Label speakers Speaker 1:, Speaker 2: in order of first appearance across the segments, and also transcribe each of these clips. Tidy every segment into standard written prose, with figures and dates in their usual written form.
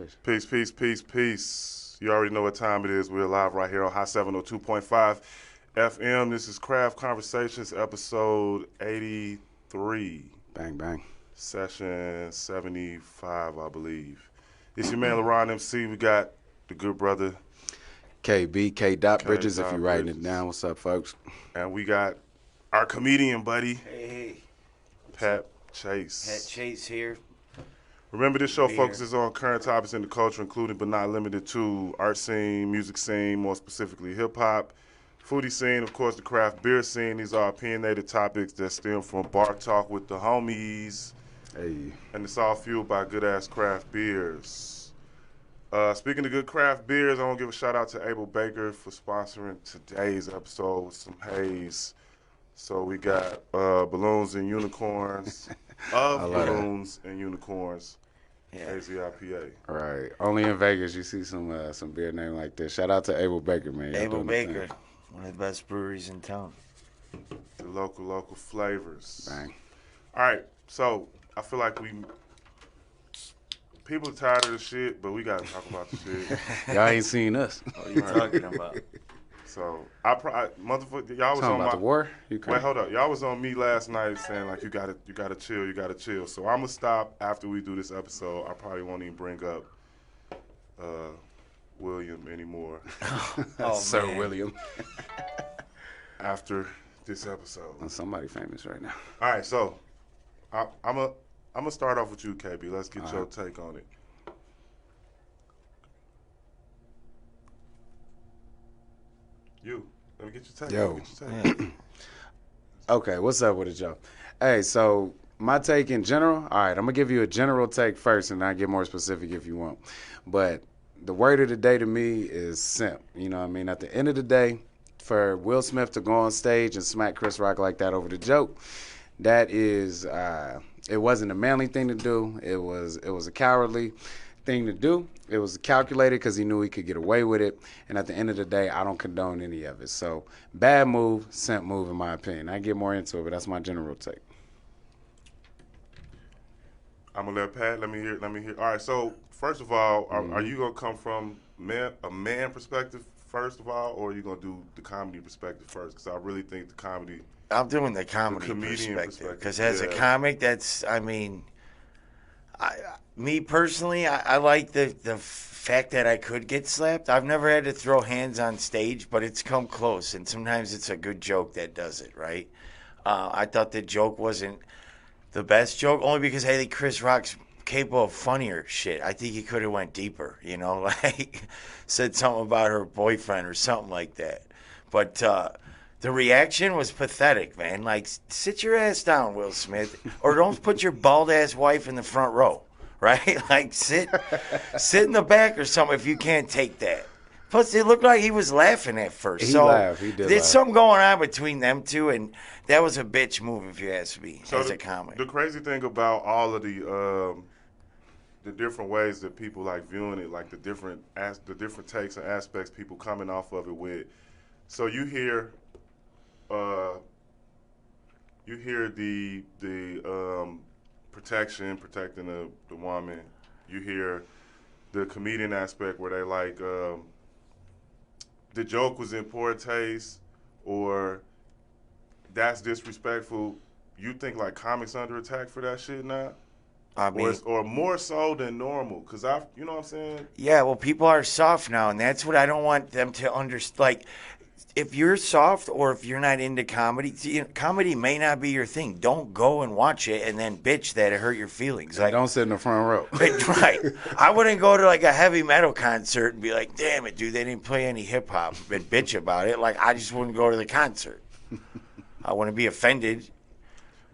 Speaker 1: Conversation.
Speaker 2: Peace, peace, peace, peace. You already know what time it is. We're live right here on High 702.5 FM. This is Craft Conversations, episode 83.
Speaker 1: Bang, bang.
Speaker 2: Session 75, I believe. It's your man, LaRon MC. We got the good brother.
Speaker 1: KB, K. Dot Bridges, if
Speaker 2: Dot
Speaker 1: you're writing
Speaker 2: Bridges.
Speaker 1: it down. What's up, folks?
Speaker 2: And we got our comedian buddy,
Speaker 3: Hey,
Speaker 2: Pat Chase.
Speaker 3: Pat Chase here.
Speaker 2: Remember, this show
Speaker 3: Beer.
Speaker 2: focuses on current topics in the culture, including but not limited to art scene, music scene, more specifically hip-hop, foodie scene, of course, the craft beer scene. These are opinionated topics that stem from bar talk with the homies,
Speaker 1: Hey.
Speaker 2: and it's all fueled by good-ass craft beers. Speaking of good craft beers, I want to give a shout-out to Abel Baker for sponsoring today's episode with some haze. So we got balloons and unicorns, balloons and unicorns.
Speaker 3: Yeah.
Speaker 2: Hazy IPA.
Speaker 1: All right. Only in Vegas you see some beer name like this. Shout out to Abel Baker, man. Y'all
Speaker 3: Abel
Speaker 1: doing the
Speaker 3: Baker,
Speaker 1: thing.
Speaker 3: one of the best breweries in town.
Speaker 2: The local flavors.
Speaker 1: Bang.
Speaker 2: All right, so I feel like people are tired of the shit, but we gotta talk about the shit.
Speaker 1: Y'all ain't seen us.
Speaker 3: What are you talking about?
Speaker 2: So motherfucker, y'all was
Speaker 1: Talking
Speaker 2: on
Speaker 1: about the war?
Speaker 2: Wait, hold up. Y'all was on me last night saying like you gotta chill. So I'm gonna stop after we do this episode. I probably won't even bring up William anymore
Speaker 3: Oh,
Speaker 1: Sir
Speaker 3: man.
Speaker 1: William.
Speaker 2: after this episode.
Speaker 1: Somebody famous right now.
Speaker 2: All right, so I'm gonna start off with you, KB. Let's get your take on it. Let me get your take.
Speaker 1: Yo.
Speaker 2: Let me get your take.
Speaker 1: Okay, what's up with it, y'all? Hey, so my take in general, all right, I'm going to give you a general take first, and I'll get more specific if you want. But the word of the day to me is simp. You know what I mean? At the end of the day, for Will Smith to go on stage and smack Chris Rock like that over the joke, that is, it wasn't a manly thing to do. It was a cowardly thing to do. It was calculated because he knew he could get away with it. And at the end of the day, I don't condone any of it. So bad move, simp move, in my opinion. I get more into it, but that's my general take.
Speaker 2: I'm gonna let Pat. Let me hear. All right. So first of all, are you gonna come from a man perspective first of all, or are you gonna do the comedy perspective first? Because I really think the comedy.
Speaker 3: I'm doing the comedy
Speaker 2: comedian
Speaker 3: perspective because as a
Speaker 2: yeah.
Speaker 3: comic, me personally, I like the fact that I could get slapped. I've never had to throw hands on stage, but it's come close, and sometimes it's a good joke that does it, right? I thought the joke wasn't the best joke, only because I think Chris Rock's capable of funnier shit. I think he could have went deeper, like said something about her boyfriend or something like that. But the reaction was pathetic, man. Like, sit your ass down, Will Smith, or don't put your bald-ass wife in the front row, right? Like, sit in the back or something if you can't take that. Plus, it looked like he was laughing at first.
Speaker 1: He laughed. He did
Speaker 3: There's
Speaker 1: laugh.
Speaker 3: something going on between them two, and that was a bitch move, if you ask me, as a comic.
Speaker 2: The crazy thing about all of the different ways that people like viewing it, like the different takes and aspects people coming off of it with. So you hear the protecting the woman. You hear the comedian aspect where they like the joke was in poor taste or that's disrespectful. You think like comics under attack for that shit now?
Speaker 3: I mean,
Speaker 2: or more so than normal, because you know what I'm saying?
Speaker 3: yeah, well, people are soft now, and that's what I don't want them to understand. Like, if you're soft or if you're not into comedy, comedy may not be your thing. Don't go and watch it and then bitch that it hurt your feelings. Like,
Speaker 1: Don't sit in the front row.
Speaker 3: right. I wouldn't go to like a heavy metal concert and be like, damn it, dude, they didn't play any hip hop and bitch about it. Like, I just wouldn't go to the concert. I wouldn't be offended.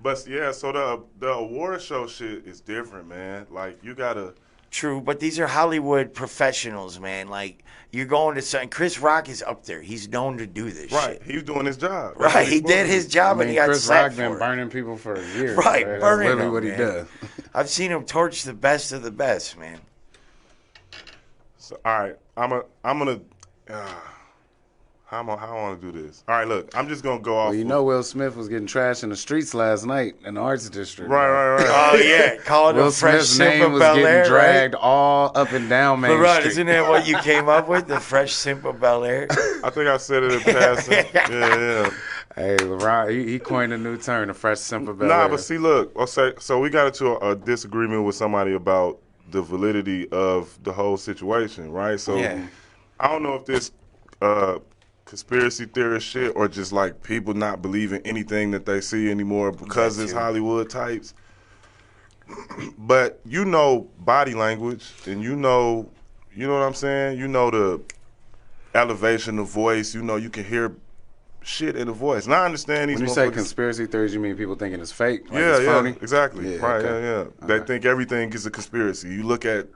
Speaker 2: But yeah, so the award show shit is different, man. Like you gotta.
Speaker 3: True, but these are Hollywood professionals, man. Like, you're going to something. Chris Rock is up there. He's known to do this
Speaker 2: Right,
Speaker 3: shit.
Speaker 2: he's doing his job.
Speaker 3: Right, he did his job and he got
Speaker 1: Chris
Speaker 3: slapped
Speaker 1: Rock been
Speaker 3: for it.
Speaker 1: burning people for years.
Speaker 3: Right,
Speaker 1: That's
Speaker 3: burning
Speaker 1: literally
Speaker 3: them,
Speaker 1: what he
Speaker 3: man.
Speaker 1: does.
Speaker 3: I've seen him torch the best of the best, man.
Speaker 2: So all right, I'm gonna. How I want to do this? All right, look, I'm just gonna go off.
Speaker 1: Well, you know Will Smith was getting trashed in the streets last night in the Arts District.
Speaker 2: Right.
Speaker 3: Oh yeah, call it
Speaker 1: Will
Speaker 3: a fresh
Speaker 1: Smith's
Speaker 3: simp
Speaker 1: name
Speaker 3: of
Speaker 1: was
Speaker 3: Bel
Speaker 1: getting
Speaker 3: Air,
Speaker 1: dragged
Speaker 3: right?
Speaker 1: all up and down Main
Speaker 3: But
Speaker 1: Street.
Speaker 3: isn't that what you came up with? The fresh simp of Bel Air?
Speaker 2: I think I said it in passing. Yeah.
Speaker 1: Hey, LeBron, he coined a new term, the fresh simp of Bel
Speaker 2: Nah,
Speaker 1: Air.
Speaker 2: but see, look, so we got into a disagreement with somebody about the validity of the whole situation, right? So
Speaker 3: Yeah.
Speaker 2: I don't know if this conspiracy theorist shit or just like people not believing anything that they see anymore because
Speaker 3: That
Speaker 2: it's
Speaker 3: too.
Speaker 2: Hollywood types. But you know body language, and you know what I'm saying? You know the elevation of voice. You know you can hear shit in the voice. And I understand these
Speaker 1: when you say
Speaker 2: motherfuckers-
Speaker 1: conspiracy theories, you mean people thinking it's fake? Like
Speaker 2: yeah,
Speaker 1: it's phony?
Speaker 2: exactly.
Speaker 1: Yeah,
Speaker 2: Right,
Speaker 1: okay.
Speaker 2: yeah. They
Speaker 1: Okay.
Speaker 2: think everything is a conspiracy. You look at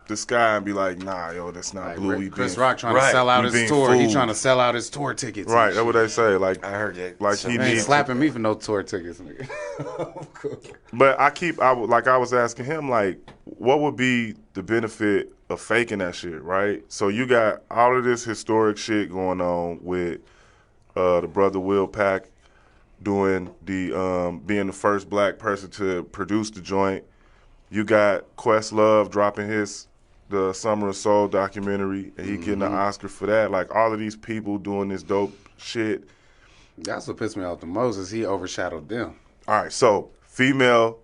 Speaker 2: the sky and be like, nah, yo, that's not
Speaker 1: Like
Speaker 2: blue. He
Speaker 1: Chris
Speaker 2: being-
Speaker 1: Rock trying to
Speaker 3: Right.
Speaker 1: sell out
Speaker 2: He
Speaker 1: his
Speaker 2: being
Speaker 1: tour. He
Speaker 2: fooled.
Speaker 1: trying to sell out his tour tickets.
Speaker 2: Right,
Speaker 1: and
Speaker 2: that's what they say. Like,
Speaker 3: I heard that.
Speaker 2: Like
Speaker 3: So-
Speaker 2: he
Speaker 1: shit. They ain't
Speaker 2: needs-
Speaker 1: slapping me for no tour tickets, nigga.
Speaker 2: but I was asking him, like, what would be the benefit of faking that shit, right? So you got all of this historic shit going on with the brother Will Pack doing the being the first black person to produce the joint. You got Questlove dropping the Summer of Soul documentary, and he getting an Oscar for that. Like all of these people doing this dope shit.
Speaker 1: That's what pissed me off the most is he overshadowed them.
Speaker 2: All right, so female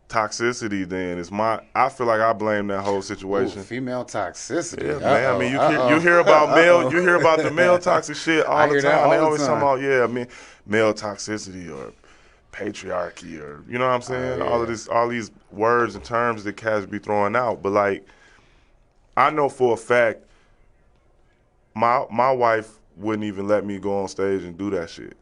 Speaker 2: toxicity then is I feel like I blame that whole
Speaker 1: Ooh,
Speaker 2: situation.
Speaker 1: female toxicity.
Speaker 2: Yeah, man. I mean,
Speaker 1: Uh-oh.
Speaker 2: you hear about you hear about the male toxic shit all
Speaker 1: I
Speaker 2: the
Speaker 1: hear that
Speaker 2: time.
Speaker 1: all
Speaker 2: They
Speaker 1: the
Speaker 2: always
Speaker 1: time.
Speaker 2: talking about male toxicity or patriarchy or you know what I'm saying?
Speaker 1: yeah.
Speaker 2: All these words and terms that cats be throwing out. But like, I know for a fact, my wife wouldn't even let me go on stage and do that shit.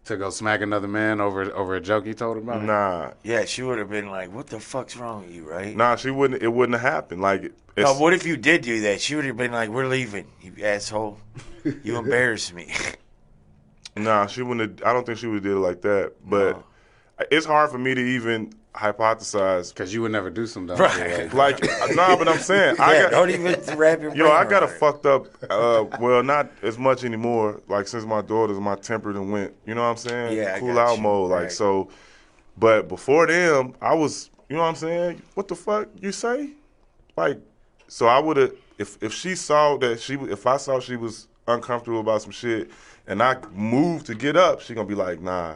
Speaker 1: To go smack another man over a joke he told about?
Speaker 2: Nah,
Speaker 3: Yeah, she would have been like, "What the fuck's wrong with you?" Right?
Speaker 2: she wouldn't. It wouldn't have happened. Like, it's,
Speaker 3: No, what if you did do that? She would have been like, "We're leaving, you asshole. You embarrassed me."
Speaker 2: Nah, she wouldn't. I don't think she would have did it like that. But
Speaker 3: No.
Speaker 2: it's hard for me to even hypothesize.
Speaker 1: Because you would never do some dumb
Speaker 3: Right.
Speaker 1: shit like that.
Speaker 2: Like, nah, but I'm saying,
Speaker 3: Yeah, don't even wrap your brain
Speaker 2: I got a
Speaker 3: around it.
Speaker 2: fucked up. Well, not as much anymore. Like since my daughters, my temper done went. You know what I'm saying?
Speaker 3: Yeah, I
Speaker 2: cool
Speaker 3: got
Speaker 2: out
Speaker 3: you.
Speaker 2: mode. Like
Speaker 3: Right.
Speaker 2: so. But before them, I was. You know what I'm saying? What the fuck you say? Like, so I would have if she saw that if I saw she was uncomfortable about some shit, and I moved to get up, she gonna be like, nah.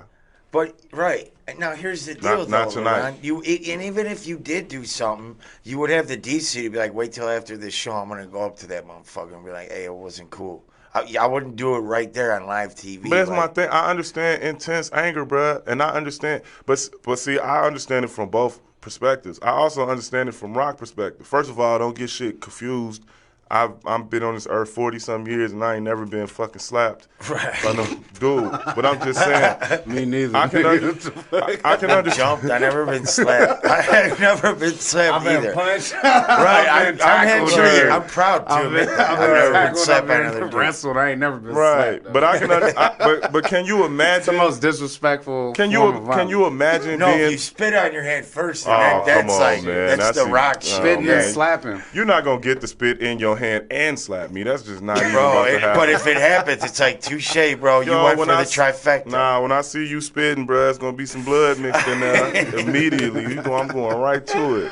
Speaker 3: But right now, here's the deal,
Speaker 2: Not
Speaker 3: though,
Speaker 2: tonight.
Speaker 3: Ron. And even if you did do something, you would have the decency to be like, "Wait till after this show. I'm gonna go up to that motherfucker and be like, hey, it wasn't cool.' I wouldn't do it right there on live TV.
Speaker 2: But that's
Speaker 3: like,
Speaker 2: my thing. I understand intense anger, bruh, and I understand. But see, I understand it from both perspectives. I also understand it from Rock perspective. First of all, don't get shit confused. I've been on this earth 40-some years, and I ain't never been fucking slapped
Speaker 3: Right.
Speaker 2: by no dude. But I'm just saying,
Speaker 1: Me neither.
Speaker 2: I can I can understand.
Speaker 3: Jumped. I never been slapped. I've never been slapped
Speaker 1: I've
Speaker 3: either.
Speaker 1: been punched.
Speaker 3: Right, I'm
Speaker 1: tackled.
Speaker 3: sure I'm proud to
Speaker 1: I've
Speaker 3: admit
Speaker 1: been,
Speaker 3: that. I've never been slapped by another dude.
Speaker 1: wrestled. I ain't never been
Speaker 2: Right,
Speaker 1: slapped.
Speaker 2: but I can. But can you
Speaker 1: It's the
Speaker 2: imagine?
Speaker 1: most disrespectful.
Speaker 2: Can
Speaker 1: form of
Speaker 2: you
Speaker 1: violence.
Speaker 2: imagine
Speaker 3: No,
Speaker 2: being?
Speaker 3: you spit on your hand first, and
Speaker 2: Oh,
Speaker 3: that's
Speaker 2: come on,
Speaker 3: like
Speaker 2: man.
Speaker 3: that's the
Speaker 2: That's
Speaker 3: rock
Speaker 2: it.
Speaker 3: shit.
Speaker 1: Spitting
Speaker 2: man.
Speaker 1: and slapping?
Speaker 2: You're not gonna get the spit in your hand and slap me. That's just not even
Speaker 3: Bro,
Speaker 2: about to happen.
Speaker 3: but if it happens, it's like touche, bro. You
Speaker 2: Yo,
Speaker 3: went for
Speaker 2: when
Speaker 3: the
Speaker 2: I
Speaker 3: trifecta.
Speaker 2: Nah, when I see you spitting, bruh, it's gonna be some blood mixed in there immediately. I'm going right to it.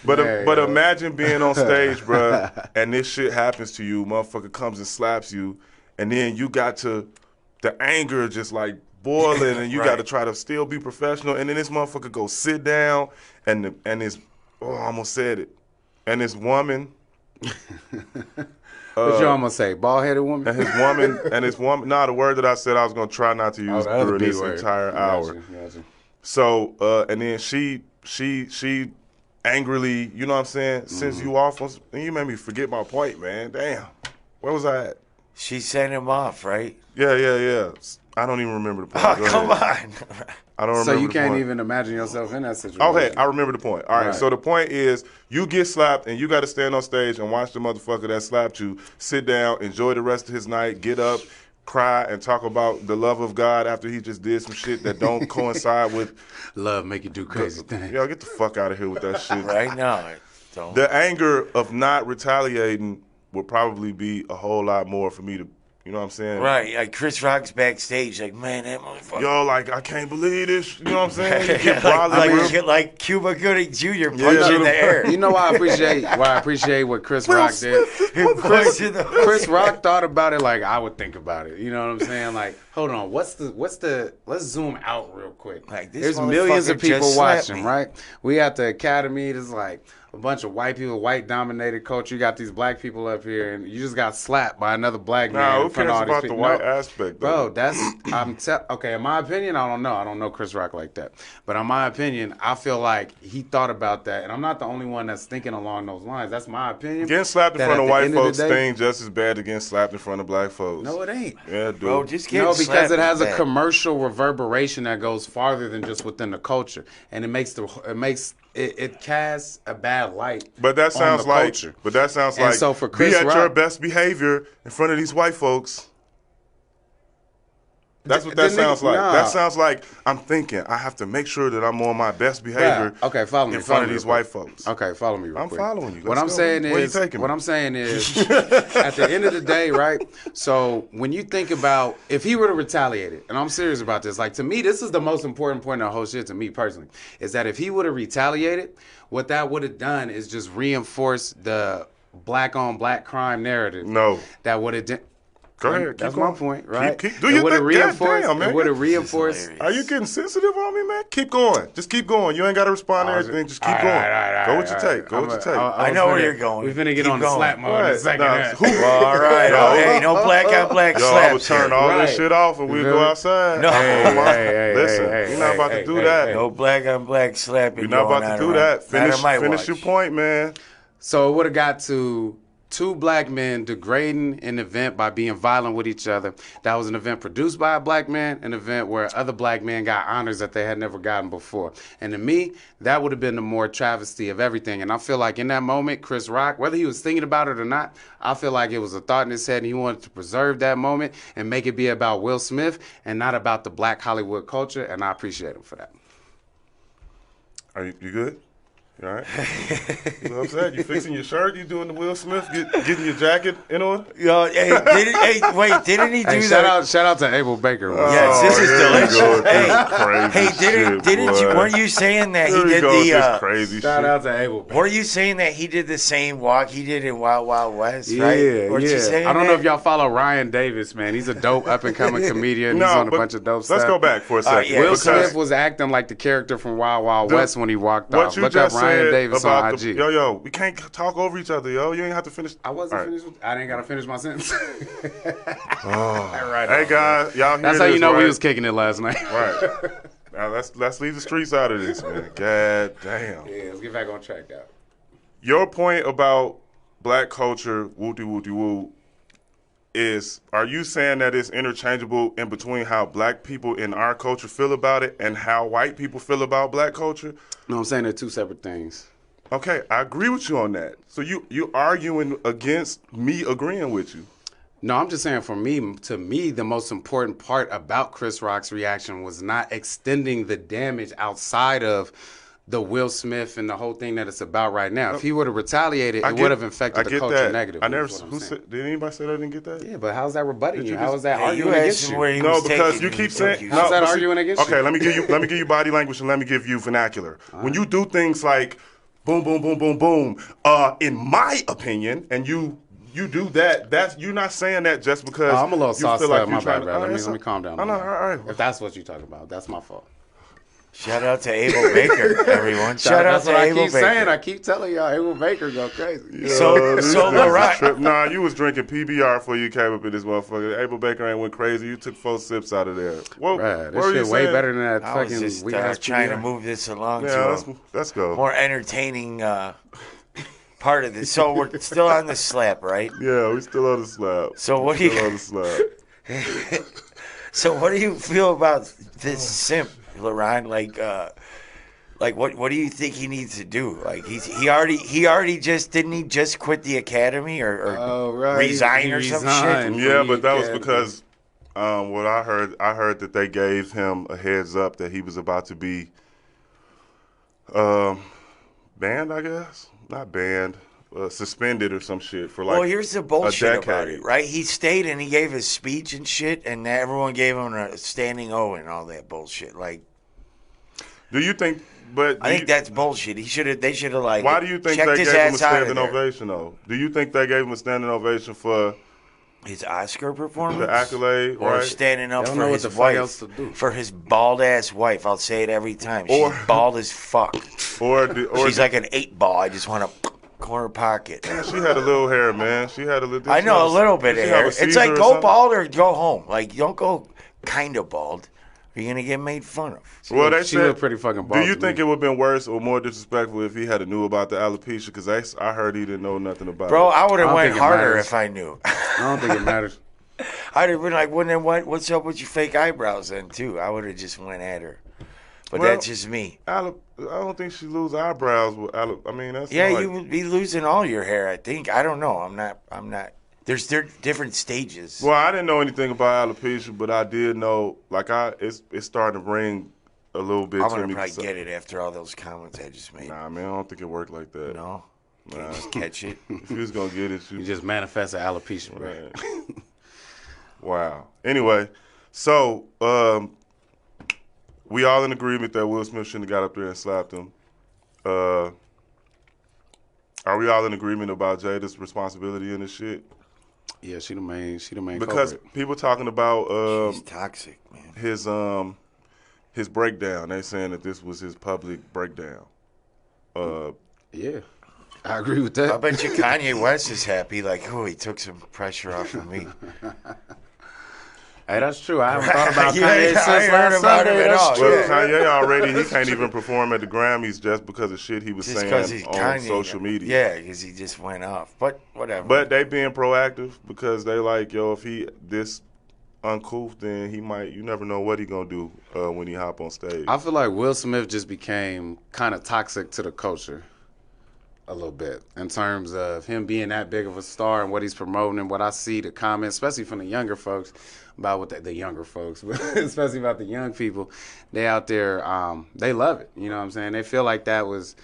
Speaker 2: But
Speaker 1: Man,
Speaker 2: but
Speaker 1: yo.
Speaker 2: imagine being on stage, bruh, and this shit happens to you. Motherfucker comes and slaps you, and then you got to the anger just like boiling, and you got to
Speaker 3: Right.
Speaker 2: try to still be professional, and then this motherfucker go sit down, and this I almost said it, and this woman.
Speaker 1: What you almost say? Bald-headed woman?
Speaker 2: And his woman. Nah, the word that I said I was gonna try not to use
Speaker 1: the other
Speaker 2: during
Speaker 1: B
Speaker 2: this
Speaker 1: word.
Speaker 2: entire
Speaker 1: Gotcha,
Speaker 2: hour.
Speaker 1: gotcha.
Speaker 2: So, and then she angrily, you know what I'm saying? Since you off, and you made me forget my point, man. Damn, where was I at?
Speaker 3: She sent him off, right?
Speaker 2: Yeah. I don't even remember the point.
Speaker 3: Oh,
Speaker 2: Go
Speaker 3: come
Speaker 2: ahead.
Speaker 3: on.
Speaker 2: I don't remember.
Speaker 1: So you
Speaker 2: the
Speaker 1: can't
Speaker 2: point.
Speaker 1: even imagine yourself in that situation.
Speaker 2: Okay, I remember the point. All right,
Speaker 1: Right.
Speaker 2: so the point is you get slapped and you got to stand on stage and watch the motherfucker that slapped you sit down, enjoy the rest of his night, get up, cry, and talk about the love of God after he just did some shit that don't coincide with.
Speaker 1: Love make you do crazy things.
Speaker 2: Yo, get the fuck out of here with that shit.
Speaker 3: Right now, don't.
Speaker 2: The anger of not retaliating would probably be a whole lot more for me to You know what I'm saying?
Speaker 3: Right, like Chris Rock's backstage, like, man, that motherfucker.
Speaker 2: Yo, like, I can't believe this. You know what I'm saying? You get broadly
Speaker 3: like Cuba Gooding Jr. punching
Speaker 2: dude.
Speaker 3: the air.
Speaker 1: You know why I appreciate what Chris Rock did. Chris Rock thought about it like I would think about it. You know what I'm saying? Like, hold on, let's zoom out real quick.
Speaker 3: Like, this
Speaker 1: there's millions of
Speaker 3: motherfucker
Speaker 1: people
Speaker 3: just slapped
Speaker 1: watching,
Speaker 3: me.
Speaker 1: right? We at the Academy. There's like a bunch of white people, white dominated culture. You got these black people up here, and you just got slapped by another black man.
Speaker 2: Nah, who
Speaker 1: in front of
Speaker 2: cares
Speaker 1: all these
Speaker 2: about the
Speaker 1: people.
Speaker 2: white
Speaker 1: No.
Speaker 2: aspect, though?
Speaker 1: Bro, okay, in my opinion, I don't know. I don't know Chris Rock like that. But in my opinion, I feel like he thought about that. And I'm not the only one that's thinking along those lines. That's my opinion.
Speaker 2: Getting slapped in
Speaker 1: That
Speaker 2: front
Speaker 1: at
Speaker 2: of
Speaker 1: the
Speaker 2: white
Speaker 1: end of the
Speaker 2: folks
Speaker 1: day-
Speaker 2: thing just as bad as getting slapped in front of black folks.
Speaker 1: No, it ain't.
Speaker 2: Yeah, dude.
Speaker 3: Bro, just get
Speaker 1: No, because
Speaker 3: slapped
Speaker 1: it has
Speaker 3: is
Speaker 1: a
Speaker 3: bad.
Speaker 1: commercial reverberation that goes farther than just within the culture. And it casts a bad light.
Speaker 2: But that
Speaker 1: on
Speaker 2: sounds
Speaker 1: the
Speaker 2: like,
Speaker 1: culture.
Speaker 2: And
Speaker 1: so for
Speaker 2: be
Speaker 1: Chris
Speaker 2: at your
Speaker 1: Rock-
Speaker 2: best behavior in front of these white folks. That's what that
Speaker 1: The
Speaker 2: sounds
Speaker 1: nigga-
Speaker 2: like.
Speaker 1: nah.
Speaker 2: That sounds like I'm thinking I have to make sure that I'm on my best behavior
Speaker 1: Yeah. Okay, follow me.
Speaker 2: in
Speaker 1: follow
Speaker 2: front of
Speaker 1: me
Speaker 2: these
Speaker 1: real
Speaker 2: white
Speaker 1: quick.
Speaker 2: folks.
Speaker 1: Okay, follow me real
Speaker 2: I'm
Speaker 1: quick.
Speaker 2: following you.
Speaker 1: What
Speaker 2: Let's
Speaker 1: I'm
Speaker 2: go.
Speaker 1: saying
Speaker 2: Where you
Speaker 1: is,
Speaker 2: taking me?
Speaker 1: what I'm saying is, at the end of the day, right? So when you think about if he were to retaliate it, and I'm serious about this, like to me, this is the most important point of the whole shit to me personally, is that if he would have retaliated, what that would have done is just reinforce the black on black crime narrative.
Speaker 2: No.
Speaker 1: That would have.
Speaker 2: Go ahead. Keep
Speaker 1: That's
Speaker 2: going.
Speaker 1: my point, right?
Speaker 2: Do you
Speaker 1: it would have
Speaker 2: think? God
Speaker 1: reinforced.
Speaker 2: damn, man.
Speaker 1: It would have reinforced.
Speaker 3: hilarious.
Speaker 2: Are you getting sensitive on me, man? Keep going. Just keep going. You ain't got to respond to everything. Just keep
Speaker 1: All
Speaker 2: going.
Speaker 1: right,
Speaker 2: Go with your
Speaker 1: all
Speaker 2: take.
Speaker 1: right.
Speaker 2: Go with your take.
Speaker 3: I know where you're going.
Speaker 1: We're finna get
Speaker 3: Keep
Speaker 1: on the
Speaker 3: going.
Speaker 1: slap mode in a second.
Speaker 2: Nah,
Speaker 1: yeah.
Speaker 2: who-
Speaker 3: All right.
Speaker 2: Yo.
Speaker 3: Hey, no black on black
Speaker 2: Yo, I
Speaker 3: slaps
Speaker 2: would turn
Speaker 3: here.
Speaker 2: all
Speaker 1: Right.
Speaker 2: this shit off and we'd
Speaker 1: You
Speaker 2: go
Speaker 1: feel me?
Speaker 2: outside.
Speaker 3: No.
Speaker 2: Listen,
Speaker 1: hey,
Speaker 2: you're not about
Speaker 1: hey,
Speaker 2: to do
Speaker 1: hey,
Speaker 2: that.
Speaker 1: hey.
Speaker 3: No black on black slapping.
Speaker 2: You're not
Speaker 3: going
Speaker 2: about to
Speaker 3: on
Speaker 2: do
Speaker 3: around.
Speaker 2: that.
Speaker 3: Not on my
Speaker 2: Finish
Speaker 3: watch.
Speaker 2: your point, man.
Speaker 1: So it would have got to two black men degrading an event by being violent with each other. That was an event produced by a black man, an event where other black men got honors that they had never gotten before. And to me, that would have been the more travesty of everything. And I feel like in that moment, Chris Rock, whether he was thinking about it or not, I feel like it was a thought in his head and he wanted to preserve that moment and make it be about Will Smith and not about the black Hollywood culture. And I appreciate him for that.
Speaker 2: Are you good? You all right? You know what I'm saying? You fixing your shirt? You doing the Will Smith? Getting your jacket in order?
Speaker 3: Yo, wait, didn't he do
Speaker 1: Hey,
Speaker 3: that?
Speaker 1: shout out to Abel Baker.
Speaker 3: Yes, this is
Speaker 2: here we
Speaker 3: delicious.
Speaker 2: go with
Speaker 3: Hey,
Speaker 2: this crazy
Speaker 3: didn't
Speaker 2: shit,
Speaker 3: you?
Speaker 2: boy.
Speaker 3: Weren't you saying that
Speaker 2: Here
Speaker 3: he
Speaker 2: we
Speaker 3: did
Speaker 2: go with
Speaker 3: the?
Speaker 2: this crazy
Speaker 1: Shout
Speaker 2: shit.
Speaker 1: out to Abel Baker.
Speaker 3: Were you saying that he did the same walk he did in Wild Wild West?
Speaker 1: Yeah,
Speaker 3: Right? Weren't you saying
Speaker 1: I don't know
Speaker 3: that?
Speaker 1: if y'all follow Ryan Davis, man. He's a dope up and coming comedian. He's on a
Speaker 2: but
Speaker 1: bunch of dope
Speaker 2: let's
Speaker 1: stuff.
Speaker 2: go back for a second.
Speaker 3: yeah,
Speaker 1: Will
Speaker 2: because
Speaker 1: Smith was acting like the character from Wild Wild
Speaker 2: Dude,
Speaker 1: West when he walked
Speaker 2: what
Speaker 1: off.
Speaker 2: you
Speaker 1: Look up
Speaker 2: just
Speaker 1: Ryan
Speaker 2: said
Speaker 1: Davis
Speaker 2: about
Speaker 1: on IG.
Speaker 2: Yo, we can't talk over each other, yo. You ain't have to finish.
Speaker 1: I wasn't
Speaker 2: All right.
Speaker 1: finished. I didn't gotta finish my sentence.
Speaker 2: Hey guys, y'all hear
Speaker 1: That's
Speaker 2: this,
Speaker 1: how you know
Speaker 2: right?
Speaker 1: we was kicking it last night.
Speaker 2: Right. Now let's leave the streets out of this, man. God damn.
Speaker 1: Yeah, let's get back on track now.
Speaker 2: Your point about black culture, wooty wooty woo, is are you saying that it's interchangeable in between how black people in our culture feel about it and how white people feel about black culture?
Speaker 1: No, I'm saying they're two separate things.
Speaker 2: Okay, I agree with you on that. So you arguing against me agreeing with you.
Speaker 1: No, I'm just saying to me, the most important part about Chris Rock's reaction was not extending the damage outside of the Will Smith and the whole thing that it's about right now. If he would have retaliated, it would have infected the culture negatively.
Speaker 2: I never.
Speaker 1: is what I'm
Speaker 2: Who
Speaker 1: saying.
Speaker 2: said? Did anybody say they didn't get that?
Speaker 1: Yeah, but how's that rebutting
Speaker 2: Did
Speaker 1: you?
Speaker 2: you
Speaker 1: How
Speaker 2: just-
Speaker 1: is that
Speaker 3: Hey,
Speaker 1: arguing
Speaker 3: you
Speaker 1: against
Speaker 3: asked him
Speaker 1: you?
Speaker 3: where he
Speaker 2: No,
Speaker 3: was
Speaker 2: because
Speaker 3: taking
Speaker 2: you
Speaker 3: me,
Speaker 2: keep
Speaker 3: so
Speaker 2: saying.
Speaker 3: you-
Speaker 1: How's that
Speaker 2: but see-
Speaker 1: arguing against
Speaker 2: Okay,
Speaker 1: you?
Speaker 2: let me give you body language and let me give you vernacular. When you do things like boom, boom, boom, boom, boom, in my opinion, and you do that, that's you're not saying that just because
Speaker 1: Oh, I'm a little
Speaker 2: you
Speaker 1: sauced
Speaker 2: feel like
Speaker 1: up.
Speaker 2: you're
Speaker 1: My
Speaker 2: trying
Speaker 1: bad,
Speaker 2: to.
Speaker 1: bro.
Speaker 2: Oh,
Speaker 1: Let me calm down.
Speaker 2: Oh, no, all right.
Speaker 1: If that's what you're talking about, that's my fault.
Speaker 3: Shout out to Abel Baker, everyone. Shout out
Speaker 1: That's
Speaker 3: to
Speaker 1: what I
Speaker 3: Abel
Speaker 1: keep
Speaker 3: Baker.
Speaker 1: saying. I keep telling y'all, Abel Baker go crazy.
Speaker 3: So LeRock,
Speaker 2: Nah, you was drinking PBR before you came up in this motherfucker. Abel Baker ain't went crazy. You took 4 sips out of there. What?
Speaker 1: Bruh,
Speaker 2: what
Speaker 1: this
Speaker 2: were you
Speaker 1: shit way
Speaker 2: saying?
Speaker 1: better than that
Speaker 3: I was
Speaker 1: fucking
Speaker 3: just
Speaker 1: weak ass
Speaker 3: trying to
Speaker 1: PBR.
Speaker 3: move this along
Speaker 2: Yeah,
Speaker 3: to
Speaker 2: let's
Speaker 3: a
Speaker 2: go.
Speaker 3: more entertaining part of this. So we're still on the slap, right?
Speaker 2: Yeah, we still on the slab.
Speaker 3: So what do you-
Speaker 2: Still on the slab.
Speaker 3: So what do you feel about this simp, Laron? Like what do you think he needs to do? Like he already just didn't he just quit the academy or
Speaker 1: Oh, right.
Speaker 3: resign
Speaker 1: He
Speaker 3: or some
Speaker 1: resigned.
Speaker 3: shit?
Speaker 2: Yeah,
Speaker 1: from
Speaker 2: but
Speaker 1: the
Speaker 2: that was
Speaker 1: academy.
Speaker 2: because what I heard that they gave him a heads up that he was about to be banned, I guess. Not banned. suspended or some shit for like
Speaker 3: Well, here's the bullshit about
Speaker 2: decade.
Speaker 3: it, right? He stayed and he gave his speech and shit, and everyone gave him a standing O and all that bullshit. Like,
Speaker 2: Do you think? But
Speaker 3: I think that's bullshit. They should have like.
Speaker 2: why do you think
Speaker 3: checked
Speaker 2: they
Speaker 3: his
Speaker 2: gave him a
Speaker 3: ass out of
Speaker 2: standing
Speaker 3: there.
Speaker 2: ovation though? Do you think they gave him a standing ovation for
Speaker 3: His Oscar performance,
Speaker 2: the accolade,
Speaker 3: or
Speaker 2: right?
Speaker 3: standing up
Speaker 1: They don't
Speaker 3: for
Speaker 1: know what
Speaker 3: his
Speaker 1: the fuck
Speaker 3: wife,
Speaker 1: else to do.
Speaker 3: for his bald ass wife. I'll say it every time. She's
Speaker 2: Or-
Speaker 3: bald as fuck.
Speaker 2: Or
Speaker 3: She's like an 8-ball. I just want to corner pocket.
Speaker 2: she had a little hair, man. She had a little.
Speaker 3: I know a little bit of
Speaker 2: did she have
Speaker 3: hair.
Speaker 2: a
Speaker 3: It's
Speaker 2: Caesar
Speaker 3: like
Speaker 2: or
Speaker 3: go
Speaker 2: something?
Speaker 3: bald or go home. Like you don't go kind of bald. Or you're gonna get made fun of.
Speaker 2: Well, they
Speaker 1: She
Speaker 2: said,
Speaker 1: looked pretty fucking
Speaker 2: do
Speaker 1: bald
Speaker 2: you
Speaker 1: to
Speaker 2: think
Speaker 1: me.
Speaker 2: it would have been worse or more disrespectful if he had knew about the alopecia? Because I heard he didn't know nothing about
Speaker 3: Bro,
Speaker 2: it.
Speaker 3: I would
Speaker 1: I
Speaker 3: have
Speaker 1: don't
Speaker 3: went
Speaker 1: think it
Speaker 3: harder
Speaker 1: matters.
Speaker 3: if I knew.
Speaker 1: I don't think it matters.
Speaker 3: I'd have been like, well, then what's up with your fake eyebrows then too? I would have just went at her. But
Speaker 2: Well,
Speaker 3: that's just me.
Speaker 2: I don't think she lose eyebrows. With I mean, that's
Speaker 3: Yeah,
Speaker 2: like,
Speaker 3: you would be losing all your hair. I think. I don't know. I'm not. There's different stages.
Speaker 2: Well, I didn't know anything about alopecia, but I did know, like, it's starting to ring a little bit
Speaker 3: I'm
Speaker 2: to
Speaker 3: gonna
Speaker 2: me.
Speaker 3: probably get it after all those comments I just made.
Speaker 2: Nah, man, I don't think it worked like that.
Speaker 3: No,
Speaker 2: Nah.
Speaker 3: just catch it.
Speaker 2: If you was gonna get it,
Speaker 1: You just manifest an alopecia, bro.
Speaker 2: Right. Wow. Anyway, so we all in agreement that Will Smith shouldn't have got up there and slapped him. Are we all in agreement about Jada's responsibility in this shit?
Speaker 1: Yeah, she the main
Speaker 2: Because
Speaker 1: culprit.
Speaker 2: people talking about
Speaker 3: She's toxic, man.
Speaker 2: his breakdown. They saying that this was his public breakdown.
Speaker 1: Yeah, I agree with
Speaker 3: I
Speaker 1: that.
Speaker 3: bet you Kanye West is happy. Like, oh, he took some pressure off of me.
Speaker 1: Hey, that's true. I haven't thought about
Speaker 3: Yeah,
Speaker 1: Kanye
Speaker 3: I
Speaker 1: since
Speaker 3: ain't heard
Speaker 1: last
Speaker 3: about him
Speaker 1: Sunday.
Speaker 3: at
Speaker 1: That's
Speaker 3: all.
Speaker 1: true.
Speaker 2: Well,
Speaker 3: Yeah.
Speaker 2: Kanye already, he can't even perform at the Grammys just because of shit he was
Speaker 3: Just
Speaker 2: saying
Speaker 3: because he's
Speaker 2: on
Speaker 3: Kanye.
Speaker 2: social media.
Speaker 3: Yeah, because he just went off. But whatever.
Speaker 2: But they being proactive because they like, yo, if he this uncouth, then he might, you never know what he gonna do when he hop on stage.
Speaker 1: I feel like Will Smith just became kind of toxic to the culture a little bit in terms of him being that big of a star and what he's promoting and what I see the comments, especially from the younger folks, about what the younger folks, but especially about the young people. They out there, they love it. You know what I'm saying? They feel like it was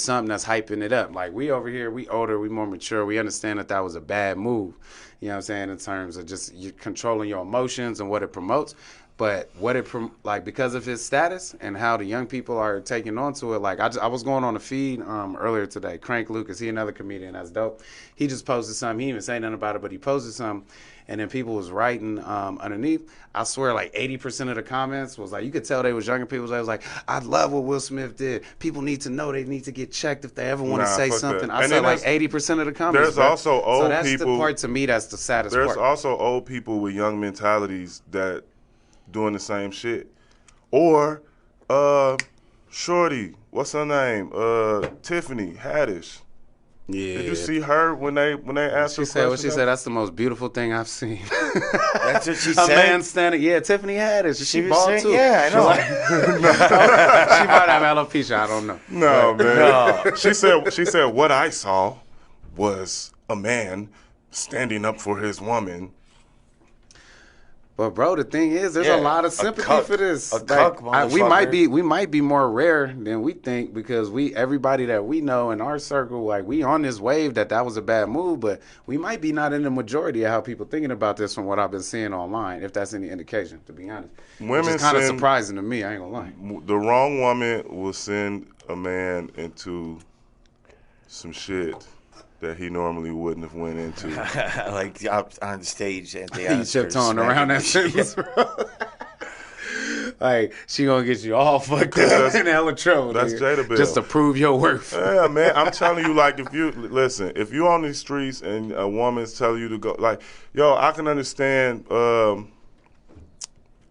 Speaker 1: something that's hyping it up. Like we over here, we older, we more mature. We understand that was a bad move. You know what I'm saying? In terms of just you controlling your emotions and what it promotes. But what like because of his status and how the young people are taking on to it, like I was going on a feed earlier today. Crank Lucas, he another comedian that's dope. He just posted something. He didn't even say nothing about it, but he posted something. And then people was writing underneath. I swear, like 80% of the comments was like, you could tell they was younger people. They was like, I love what Will Smith did. People need to know they need to get checked if they ever want to
Speaker 2: Nah,
Speaker 1: say
Speaker 2: fuck
Speaker 1: something.
Speaker 2: that.
Speaker 1: I
Speaker 2: And
Speaker 1: said
Speaker 2: then
Speaker 1: like
Speaker 2: there's-
Speaker 1: 80% of the comments.
Speaker 2: there's
Speaker 1: bro.
Speaker 2: also old
Speaker 1: so that's
Speaker 2: people-
Speaker 1: the part to me that's the saddest
Speaker 2: There's
Speaker 1: part.
Speaker 2: also old people with young mentalities that doing the same shit. Or Shorty, what's her name? Tiffany Haddish.
Speaker 1: Yeah.
Speaker 2: Did you see her when they asked her
Speaker 1: She said what she
Speaker 2: questions?
Speaker 1: said. That's the most beautiful thing I've seen.
Speaker 3: That's what she
Speaker 1: A
Speaker 3: said?
Speaker 1: man standing. Yeah, Tiffany Haddish. She
Speaker 3: was
Speaker 1: bald
Speaker 3: saying-
Speaker 1: too.
Speaker 3: yeah, I know.
Speaker 1: She might have alopecia. I don't know.
Speaker 2: No, man.
Speaker 3: No.
Speaker 2: She said what I saw was a man standing up for his woman.
Speaker 1: But bro, the thing is, there's
Speaker 3: Yeah,
Speaker 1: a lot of
Speaker 3: a
Speaker 1: sympathy
Speaker 3: cuck.
Speaker 1: for this.
Speaker 3: A cuck
Speaker 1: we
Speaker 3: motherfucker.
Speaker 1: might be more rare than we think because everybody that we know in our circle, like we on this wave that was a bad move, but we might be not in the majority of how people thinking about this from what I've been seeing online, if that's any indication, to be honest. Which
Speaker 2: Women
Speaker 1: is kind of
Speaker 2: send-
Speaker 1: surprising to me. I ain't gonna lie.
Speaker 2: The wrong woman will send a man into some shit that he normally wouldn't have went into.
Speaker 3: Like up on stage at the
Speaker 1: You
Speaker 3: Oscars.
Speaker 1: tiptoeing around that
Speaker 3: smacking the
Speaker 1: sentence, bro. Like she gonna get you all fucked up in hella trouble.
Speaker 2: that's
Speaker 1: nigga,
Speaker 2: Jada Bill.
Speaker 1: just to prove your worth.
Speaker 2: Yeah, man, I'm telling you, like, if you on these streets and a woman's telling you to go, like, yo, I can understand.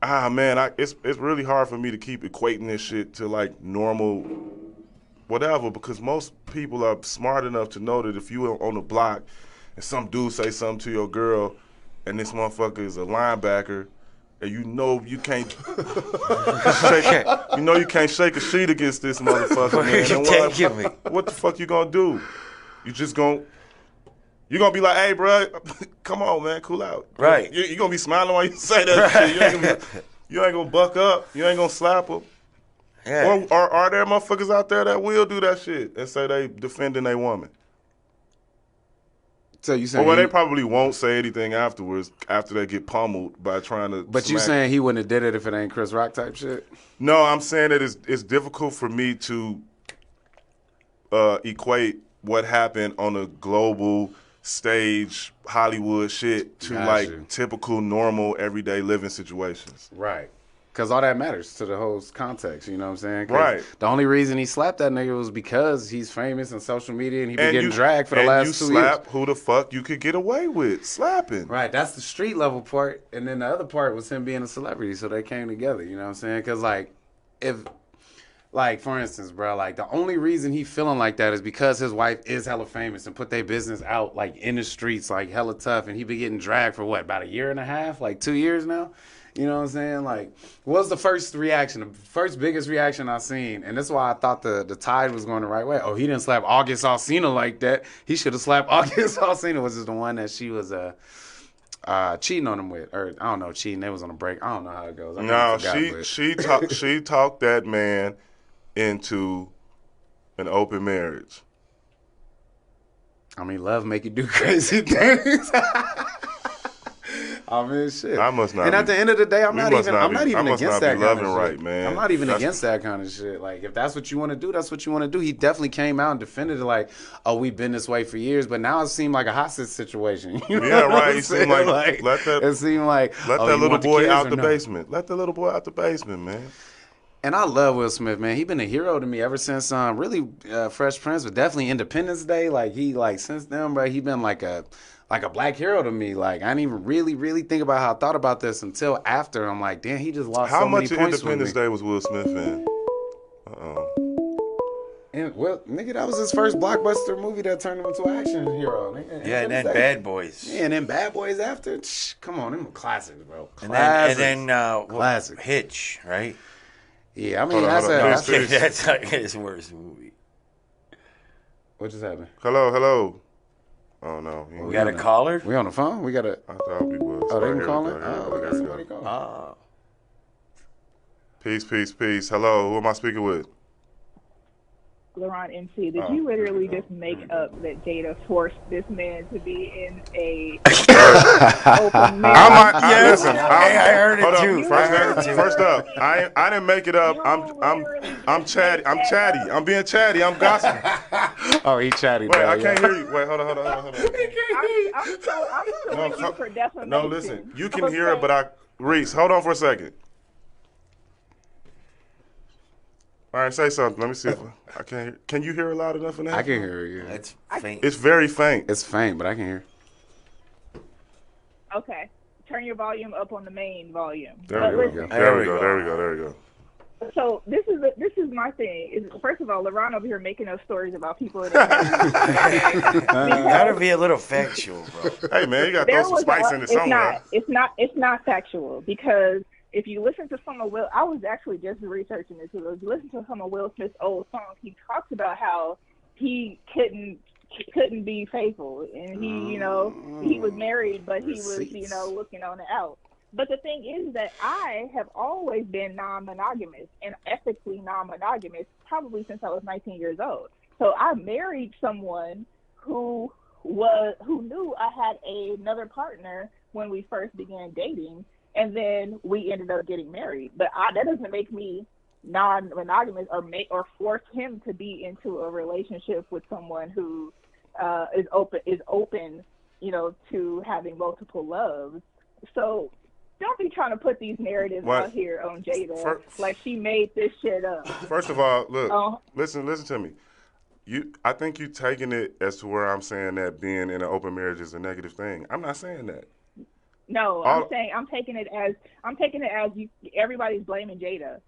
Speaker 2: It's really hard for me to keep equating this shit to like normal, whatever, because most people are smart enough to know that if you on the block and some dude say something to your girl, and this motherfucker is a linebacker. And you know you can't shake a sheet against this motherfucker,
Speaker 3: Where
Speaker 2: man.
Speaker 3: you
Speaker 2: And
Speaker 3: taking me?
Speaker 2: what the fuck you gonna do? You gonna be like, hey, bro, come on, man, cool out.
Speaker 3: Right.
Speaker 2: You gonna be smiling while you say that shit. You ain't gonna buck up. You ain't gonna slap them.
Speaker 3: Yeah.
Speaker 2: Or are there motherfuckers out there that will do that shit and say they defending a woman?
Speaker 1: So you saying
Speaker 2: Well, they
Speaker 1: he,
Speaker 2: probably won't say anything afterwards after they get pummeled by trying to.
Speaker 1: but you
Speaker 2: smack.
Speaker 1: saying he wouldn't have did it if it ain't Chris Rock type shit?
Speaker 2: No, I'm saying that it's difficult for me to equate what happened on a global stage Hollywood shit to
Speaker 1: Got
Speaker 2: like
Speaker 1: you.
Speaker 2: typical normal everyday living situations.
Speaker 1: Right. Because all that matters to the whole context, you know what I'm saying? 'Cause
Speaker 2: Right.
Speaker 1: the only reason he slapped that nigga was because he's famous on social media and he been
Speaker 2: And
Speaker 1: getting
Speaker 2: you
Speaker 1: dragged for the
Speaker 2: and
Speaker 1: last
Speaker 2: you
Speaker 1: 2
Speaker 2: slap
Speaker 1: years.
Speaker 2: who the fuck you could get away with slapping.
Speaker 1: Right, that's the street level part. And then the other part was him being a celebrity, so they came together, you know what I'm saying? Because, like, if, like, for instance, bro, like, the only reason he feeling like that is because his wife is hella famous and put their business out, like, in the streets, like, hella tough. And he been getting dragged for, what, about a year and a half? Like, 2 years now? You know what I'm saying? Like, what was the first reaction? The first biggest reaction I seen, and that's why I thought the tide was going the right way. Oh, he didn't slap August Alsina like that. He should have slapped August Alsina, which is the one that she was cheating on him with. Or, I don't know, cheating. They was on a break. I don't know how it goes. I
Speaker 2: No,
Speaker 1: kinda forgot,
Speaker 2: she talked that man into an open marriage.
Speaker 1: I mean, love make you do crazy things. I mean, shit.
Speaker 2: I must not
Speaker 1: And at
Speaker 2: be-
Speaker 1: the end of the day, I'm
Speaker 2: we
Speaker 1: not
Speaker 2: must
Speaker 1: even.
Speaker 2: not
Speaker 1: I'm
Speaker 2: be-
Speaker 1: not
Speaker 2: I
Speaker 1: even
Speaker 2: must
Speaker 1: against
Speaker 2: not
Speaker 1: that
Speaker 2: be
Speaker 1: kind of
Speaker 2: loving
Speaker 1: shit.
Speaker 2: right, man.
Speaker 1: I'm not even
Speaker 2: That's-
Speaker 1: against that kind of shit. Like, if that's what you want to do, that's what you want to do. He definitely came out and defended it. Like, oh, we've been this way for years, but now it seemed like a hostage situation. You know
Speaker 2: Yeah,
Speaker 1: what
Speaker 2: right.
Speaker 1: I'm
Speaker 2: It seemed
Speaker 1: saying?
Speaker 2: like, let that-
Speaker 1: It seemed like
Speaker 2: Let
Speaker 1: oh,
Speaker 2: that
Speaker 1: you
Speaker 2: little
Speaker 1: want
Speaker 2: boy
Speaker 1: kids
Speaker 2: out
Speaker 1: or
Speaker 2: the
Speaker 1: no?
Speaker 2: basement. Let the little boy out the basement, man.
Speaker 1: And I love Will Smith, man. He been a hero to me ever since really Fresh Prince, but definitely Independence Day. Like since then, bro, he been like a black hero to me. Like I didn't even really think about how I thought about this until after. I'm like, damn, he just lost
Speaker 2: How
Speaker 1: so
Speaker 2: much
Speaker 1: many
Speaker 2: of
Speaker 1: points with
Speaker 2: Independence
Speaker 1: me.
Speaker 2: Day was Will Smith in?
Speaker 1: And well, nigga, that was his first blockbuster movie that turned him into an action hero. Nigga.
Speaker 3: Yeah, and then
Speaker 1: Independence Day.
Speaker 3: Bad Boys.
Speaker 1: Yeah, and then Bad Boys after. Come on, them were classics, bro.
Speaker 3: And
Speaker 1: Classics.
Speaker 3: then
Speaker 1: Classic.
Speaker 3: Hitch, right?
Speaker 1: Yeah, I mean
Speaker 2: Hold on,
Speaker 1: that's
Speaker 2: hold on.
Speaker 1: a.
Speaker 2: Please,
Speaker 1: That's
Speaker 2: please.
Speaker 3: That's like his worst movie.
Speaker 1: what just happened?
Speaker 2: Hello. Oh no,
Speaker 3: We got a caller?
Speaker 1: We on the phone? We got a.
Speaker 2: I thought we was.
Speaker 1: Oh, they
Speaker 2: Right,
Speaker 1: can
Speaker 2: here
Speaker 1: call
Speaker 2: we
Speaker 1: it.
Speaker 2: go, here
Speaker 1: Oh,
Speaker 2: we
Speaker 1: we
Speaker 2: go,
Speaker 1: got
Speaker 2: here we
Speaker 1: somebody
Speaker 2: go.
Speaker 1: calling.
Speaker 2: Peace. Hello, who am I speaking with?
Speaker 4: Laurent MC, did you literally just make up that Jada forced this man to be in a open marriage?
Speaker 2: Listen.
Speaker 3: I heard it
Speaker 2: Hold
Speaker 3: too.
Speaker 2: up.
Speaker 3: I heard it too.
Speaker 2: First up, I didn't make it up. I'm chatty. I'm being chatty. I'm gossiping.
Speaker 1: Oh, he chatty.
Speaker 2: Wait,
Speaker 1: bro,
Speaker 2: I
Speaker 1: yeah.
Speaker 2: can't hear you. Wait, hold on.
Speaker 4: I'm suing you for defamation.
Speaker 2: No, listen. You can hear it, but Reese, hold on for a second. All right, say something. Let me see if I can't hear. Can you hear it loud enough in there?
Speaker 1: I can hear you.
Speaker 3: That's faint.
Speaker 2: It's very faint.
Speaker 1: It's faint, but I can hear.
Speaker 4: Okay, turn your volume up on the main volume.
Speaker 2: There
Speaker 4: But
Speaker 2: we
Speaker 4: listen,
Speaker 2: go. There we go.
Speaker 4: so this is my thing. Is first of all, Laurent over here making up stories about people in their marriage.
Speaker 3: You gotta be a little factual, bro.
Speaker 2: Hey man, you got to throw some spice in it somewhere.
Speaker 4: It's not factual because if you listen to some of Will, I was actually just researching this. If you listen to some of Will Smith's old songs, he talks about how he couldn't be faithful, and he was married, but he was looking on the out. But the thing is that I have always been non-monogamous and ethically non-monogamous, probably since I was 19 years old. So I married someone who knew I had another partner when we first began dating, and then we ended up getting married. But that doesn't make me non-monogamous or force him to be into a relationship with someone who is open, to having multiple loves. So don't be trying to put these narratives out here on Jada like she made this shit up.
Speaker 2: First of all, look, listen to me. I think you taking it as to where I'm saying that being in an open marriage is a negative thing. I'm not saying that.
Speaker 4: No, I'm taking it as everybody's blaming Jada,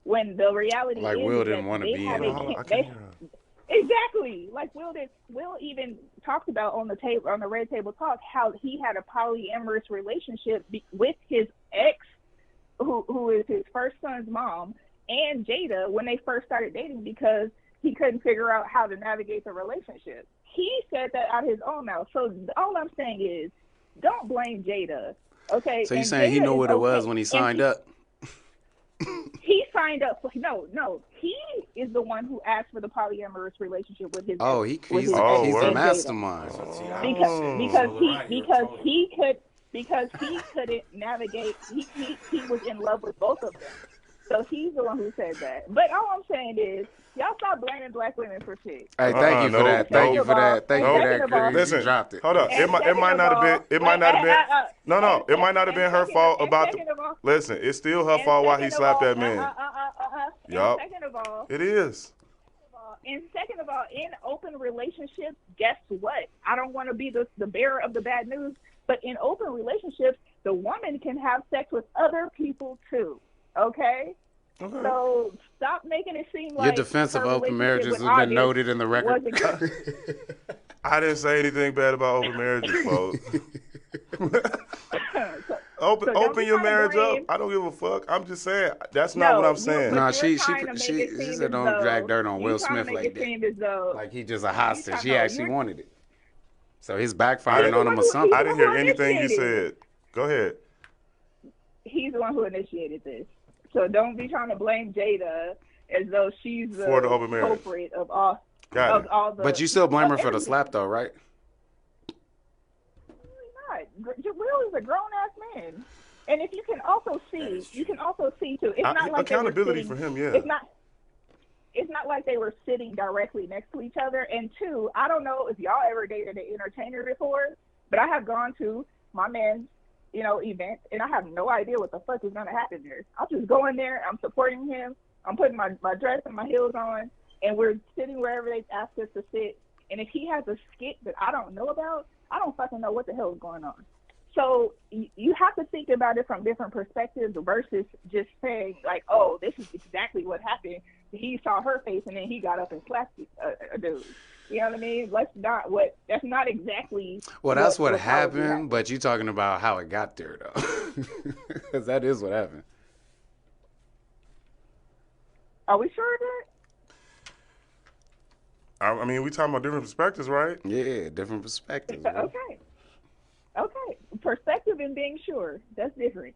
Speaker 4: when the reality
Speaker 1: Like
Speaker 4: is
Speaker 1: Will
Speaker 4: that
Speaker 1: didn't want to be in it.
Speaker 4: Exactly. Like Will even talked about on the Red Table Talk how he had a polyamorous relationship with his ex, who is his first son's mom, and Jada when they first started dating because he couldn't figure out how to navigate the relationship. He said that out of his own mouth. So all I'm saying is, don't blame Jada. Okay.
Speaker 1: So you
Speaker 4: and
Speaker 1: saying he
Speaker 4: Jada
Speaker 1: knew
Speaker 4: is
Speaker 1: what it was
Speaker 4: okay.
Speaker 1: when he signed up?
Speaker 4: He signed up for no. He is the one who asked for the polyamorous relationship with his
Speaker 1: Oh,
Speaker 4: with his
Speaker 2: Oh,
Speaker 1: he's the
Speaker 2: word.
Speaker 4: ex Jada.
Speaker 1: mastermind.
Speaker 3: So it's the
Speaker 4: because
Speaker 3: opposite. So,
Speaker 4: he
Speaker 3: Laurent, you were told.
Speaker 4: because he couldn't navigate. He was in love with both of them. So he's the one who said that. But all I'm saying is, y'all stop blaming black women for shit.
Speaker 1: Hey, thank you for
Speaker 2: no,
Speaker 1: that. Thank you for that. Thank you for
Speaker 4: second
Speaker 1: that,
Speaker 4: of all-
Speaker 1: Chris.
Speaker 2: Listen,
Speaker 1: You dropped it.
Speaker 2: hold up. It might not have been. It might not have been. No. It might not have been her fault about the. Listen, it's still her fault why he slapped that man. Yup.
Speaker 4: Second of all,
Speaker 2: It is.
Speaker 4: and second of all, in open relationships, guess what? I don't want to be the bearer of the bad news, but in open relationships, the woman can have sex with other people too. Okay? So stop making it seem like
Speaker 1: Your defense of
Speaker 4: her
Speaker 1: open
Speaker 4: relationship
Speaker 1: marriages
Speaker 4: with
Speaker 1: has been
Speaker 4: August
Speaker 1: noted in the record.
Speaker 4: wasn't-
Speaker 2: I didn't say anything bad about open marriages, folks.
Speaker 4: So
Speaker 2: Open
Speaker 4: don't be
Speaker 2: your
Speaker 4: trying to
Speaker 2: marriage up.
Speaker 4: blame-
Speaker 2: I don't give a fuck. I'm just saying that's not what I'm saying.
Speaker 1: Nah,
Speaker 4: But
Speaker 1: she
Speaker 4: you're trying to make it seem
Speaker 1: said
Speaker 4: as
Speaker 1: don't
Speaker 4: though-
Speaker 1: drag dirt on
Speaker 4: you're
Speaker 1: Will
Speaker 4: trying to
Speaker 1: Smith
Speaker 4: make
Speaker 1: like
Speaker 4: it
Speaker 1: that.
Speaker 4: seem as though-
Speaker 1: Like he just a hostage. He
Speaker 4: no,
Speaker 1: actually
Speaker 4: you're-
Speaker 1: wanted it. So he's backfiring
Speaker 2: I
Speaker 1: on him or something.
Speaker 2: I didn't hear anything you
Speaker 4: initiated
Speaker 2: said. Go ahead.
Speaker 4: He's the one who initiated this. So don't be trying to blame Jada as though she's the
Speaker 2: For the open marriage.
Speaker 4: culprit of all
Speaker 2: Got it.
Speaker 4: all the.
Speaker 1: But you still blame her for the
Speaker 4: everything.
Speaker 1: slap though, right?
Speaker 4: Not. Will is a grown ass man, and if you can also see, too. It's not like
Speaker 2: accountability
Speaker 4: they were
Speaker 2: for
Speaker 4: sitting,
Speaker 2: him. Yeah.
Speaker 4: It's not like they were sitting directly next to each other. And two, I don't know if y'all ever dated an entertainer before, but I have gone to my man's, event, and I have no idea what the fuck is gonna happen there. I'll just go in there. I'm supporting him. I'm putting my dress and my heels on, and we're sitting wherever they ask us to sit. And if he has a skit that I don't know about, I don't fucking know what the hell is going on. So you have to think about it from different perspectives versus just saying like, oh, this is exactly what happened. He saw her face and then he got up and slapped a dude. You know what I mean? That's not exactly.
Speaker 1: Well, that's what
Speaker 4: probably
Speaker 1: happened, but you're talking about how it got there though. Because that is what happened.
Speaker 4: Are we sure of that?
Speaker 2: I mean, we talking about different perspectives, right?
Speaker 1: Yeah, different perspectives. Bro.
Speaker 4: Okay. Perspective and being sure. That's different.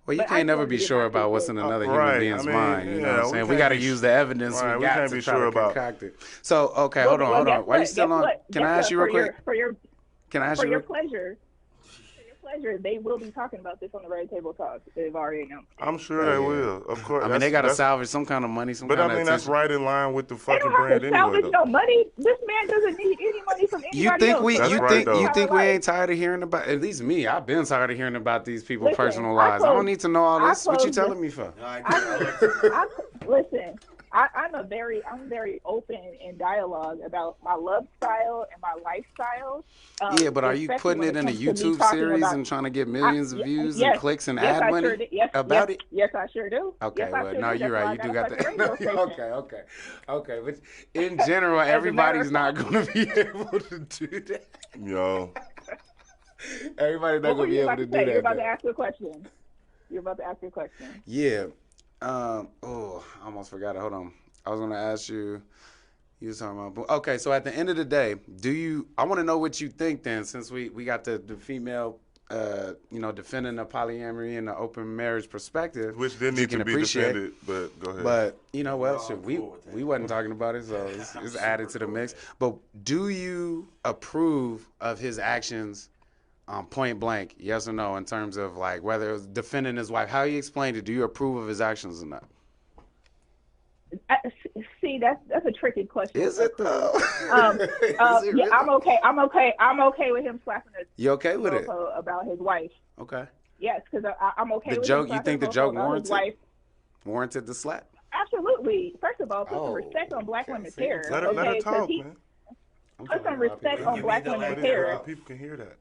Speaker 1: Well, you
Speaker 4: But I
Speaker 1: can't never
Speaker 4: told
Speaker 1: be
Speaker 4: you to
Speaker 1: sure
Speaker 4: not
Speaker 1: about
Speaker 4: to
Speaker 1: what's
Speaker 4: say-
Speaker 1: in another
Speaker 2: Right.
Speaker 1: human being's
Speaker 2: I mean,
Speaker 1: mind. You know
Speaker 2: yeah,
Speaker 1: what I'm
Speaker 2: we
Speaker 1: saying? We
Speaker 2: can't
Speaker 1: got to
Speaker 2: be
Speaker 1: use the evidence
Speaker 2: right,
Speaker 1: we
Speaker 2: we
Speaker 1: got
Speaker 2: can't
Speaker 1: to
Speaker 2: be
Speaker 1: try
Speaker 2: sure
Speaker 1: to
Speaker 2: about-
Speaker 1: concoct it. So, okay,
Speaker 4: Well,
Speaker 1: hold on. Why you still on? Can I ask you real quick?
Speaker 4: For your
Speaker 1: Can I ask
Speaker 4: For
Speaker 1: you
Speaker 4: your
Speaker 1: real
Speaker 4: pleasure, they will be talking about this on the Red Table Talk. They've already announced.
Speaker 2: I'm sure they will. Of course.
Speaker 1: I mean, they got to
Speaker 2: that's-
Speaker 1: salvage some kind of money, some
Speaker 2: But
Speaker 1: kind
Speaker 2: I mean,
Speaker 1: of
Speaker 2: that's
Speaker 1: attention.
Speaker 2: right in line with the
Speaker 4: They
Speaker 2: fucking
Speaker 4: don't have
Speaker 2: brand
Speaker 4: to
Speaker 2: anyway,
Speaker 4: salvage
Speaker 2: though.
Speaker 4: no money. This man doesn't need any money from anybody
Speaker 1: You think
Speaker 4: else.
Speaker 1: we?
Speaker 2: That's
Speaker 1: You
Speaker 2: right,
Speaker 1: think?
Speaker 2: though.
Speaker 1: You think we ain't tired of hearing about? At least me. I've been tired of hearing about these people's
Speaker 4: Listen,
Speaker 1: personal
Speaker 4: I
Speaker 1: lives. I don't need to know all
Speaker 4: I
Speaker 1: this. What you
Speaker 4: closed
Speaker 1: telling
Speaker 4: the-
Speaker 1: me for?
Speaker 3: No, I
Speaker 4: Listen, I'm very open in dialogue about my love style and my lifestyle.
Speaker 1: Yeah, but are you
Speaker 4: especially
Speaker 1: putting
Speaker 4: when
Speaker 1: it in a
Speaker 4: comes to me
Speaker 1: YouTube
Speaker 4: talking
Speaker 1: series
Speaker 4: about-
Speaker 1: and trying to get millions of views
Speaker 4: yes,
Speaker 1: and clicks and
Speaker 4: yes,
Speaker 1: ad
Speaker 4: I
Speaker 1: money
Speaker 4: sure do. Yes,
Speaker 1: about
Speaker 4: yes,
Speaker 1: it?
Speaker 4: Yes, I sure do.
Speaker 1: Okay,
Speaker 4: yes, I
Speaker 1: well,
Speaker 4: sure
Speaker 1: no,
Speaker 4: do.
Speaker 1: you're
Speaker 4: That's
Speaker 1: right.
Speaker 4: why
Speaker 1: You
Speaker 4: I
Speaker 1: do
Speaker 4: got
Speaker 1: got
Speaker 4: a
Speaker 1: that.
Speaker 4: fucking radio station.
Speaker 1: Okay. But in general,
Speaker 4: As a matter
Speaker 1: everybody's
Speaker 4: of
Speaker 1: not
Speaker 4: fact-
Speaker 1: going to be able to do that.
Speaker 2: Yo.
Speaker 1: Everybody's not
Speaker 4: What were
Speaker 1: going to be
Speaker 4: you
Speaker 1: able
Speaker 4: about
Speaker 1: to
Speaker 4: to
Speaker 1: do
Speaker 4: say?
Speaker 1: that.
Speaker 4: You're about
Speaker 1: though.
Speaker 4: to ask a question. You're about to ask a question.
Speaker 1: Yeah. I almost forgot it. Hold on. I was going to ask you. You was talking about. Okay, so at the end of the day, I want to know what you think then, since we got the female, defending the polyamory and the open marriage perspective,
Speaker 2: Which didn't
Speaker 1: you
Speaker 2: need
Speaker 1: can
Speaker 2: to be
Speaker 1: appreciate.
Speaker 2: defended, but go ahead.
Speaker 1: But well,
Speaker 3: all
Speaker 1: shit,
Speaker 3: cool with that.
Speaker 1: we wasn't talking about it, so it's added to the mix. But do you approve of his actions, point blank, yes or no, in terms of like whether it was defending his wife, how he explained it? Do you approve of his actions or not?
Speaker 4: See, that's a tricky question.
Speaker 1: Is it though?
Speaker 4: Is
Speaker 1: Is it
Speaker 4: yeah,
Speaker 1: really?
Speaker 4: I'm okay. I'm okay with him slapping a
Speaker 1: You okay with it?
Speaker 4: mofo about his wife.
Speaker 1: Okay.
Speaker 4: Yes, because I'm okay
Speaker 1: The
Speaker 4: with
Speaker 1: joke.
Speaker 4: him
Speaker 1: You think the
Speaker 4: slapping a mofo
Speaker 1: joke
Speaker 4: about his
Speaker 1: warranted?
Speaker 4: wife.
Speaker 1: Warranted the slap?
Speaker 4: Absolutely. First of all, put
Speaker 1: Oh,
Speaker 4: some respect on black
Speaker 1: okay.
Speaker 4: women's
Speaker 1: See,
Speaker 4: hair.
Speaker 2: let her
Speaker 4: okay? 'Cause
Speaker 2: talk,
Speaker 4: he,
Speaker 2: man.
Speaker 1: I'm
Speaker 4: Put some
Speaker 1: telling you,
Speaker 4: respect
Speaker 1: people-
Speaker 4: on black
Speaker 3: the
Speaker 4: women's
Speaker 3: last
Speaker 4: hair.
Speaker 3: drop.
Speaker 2: People can hear that.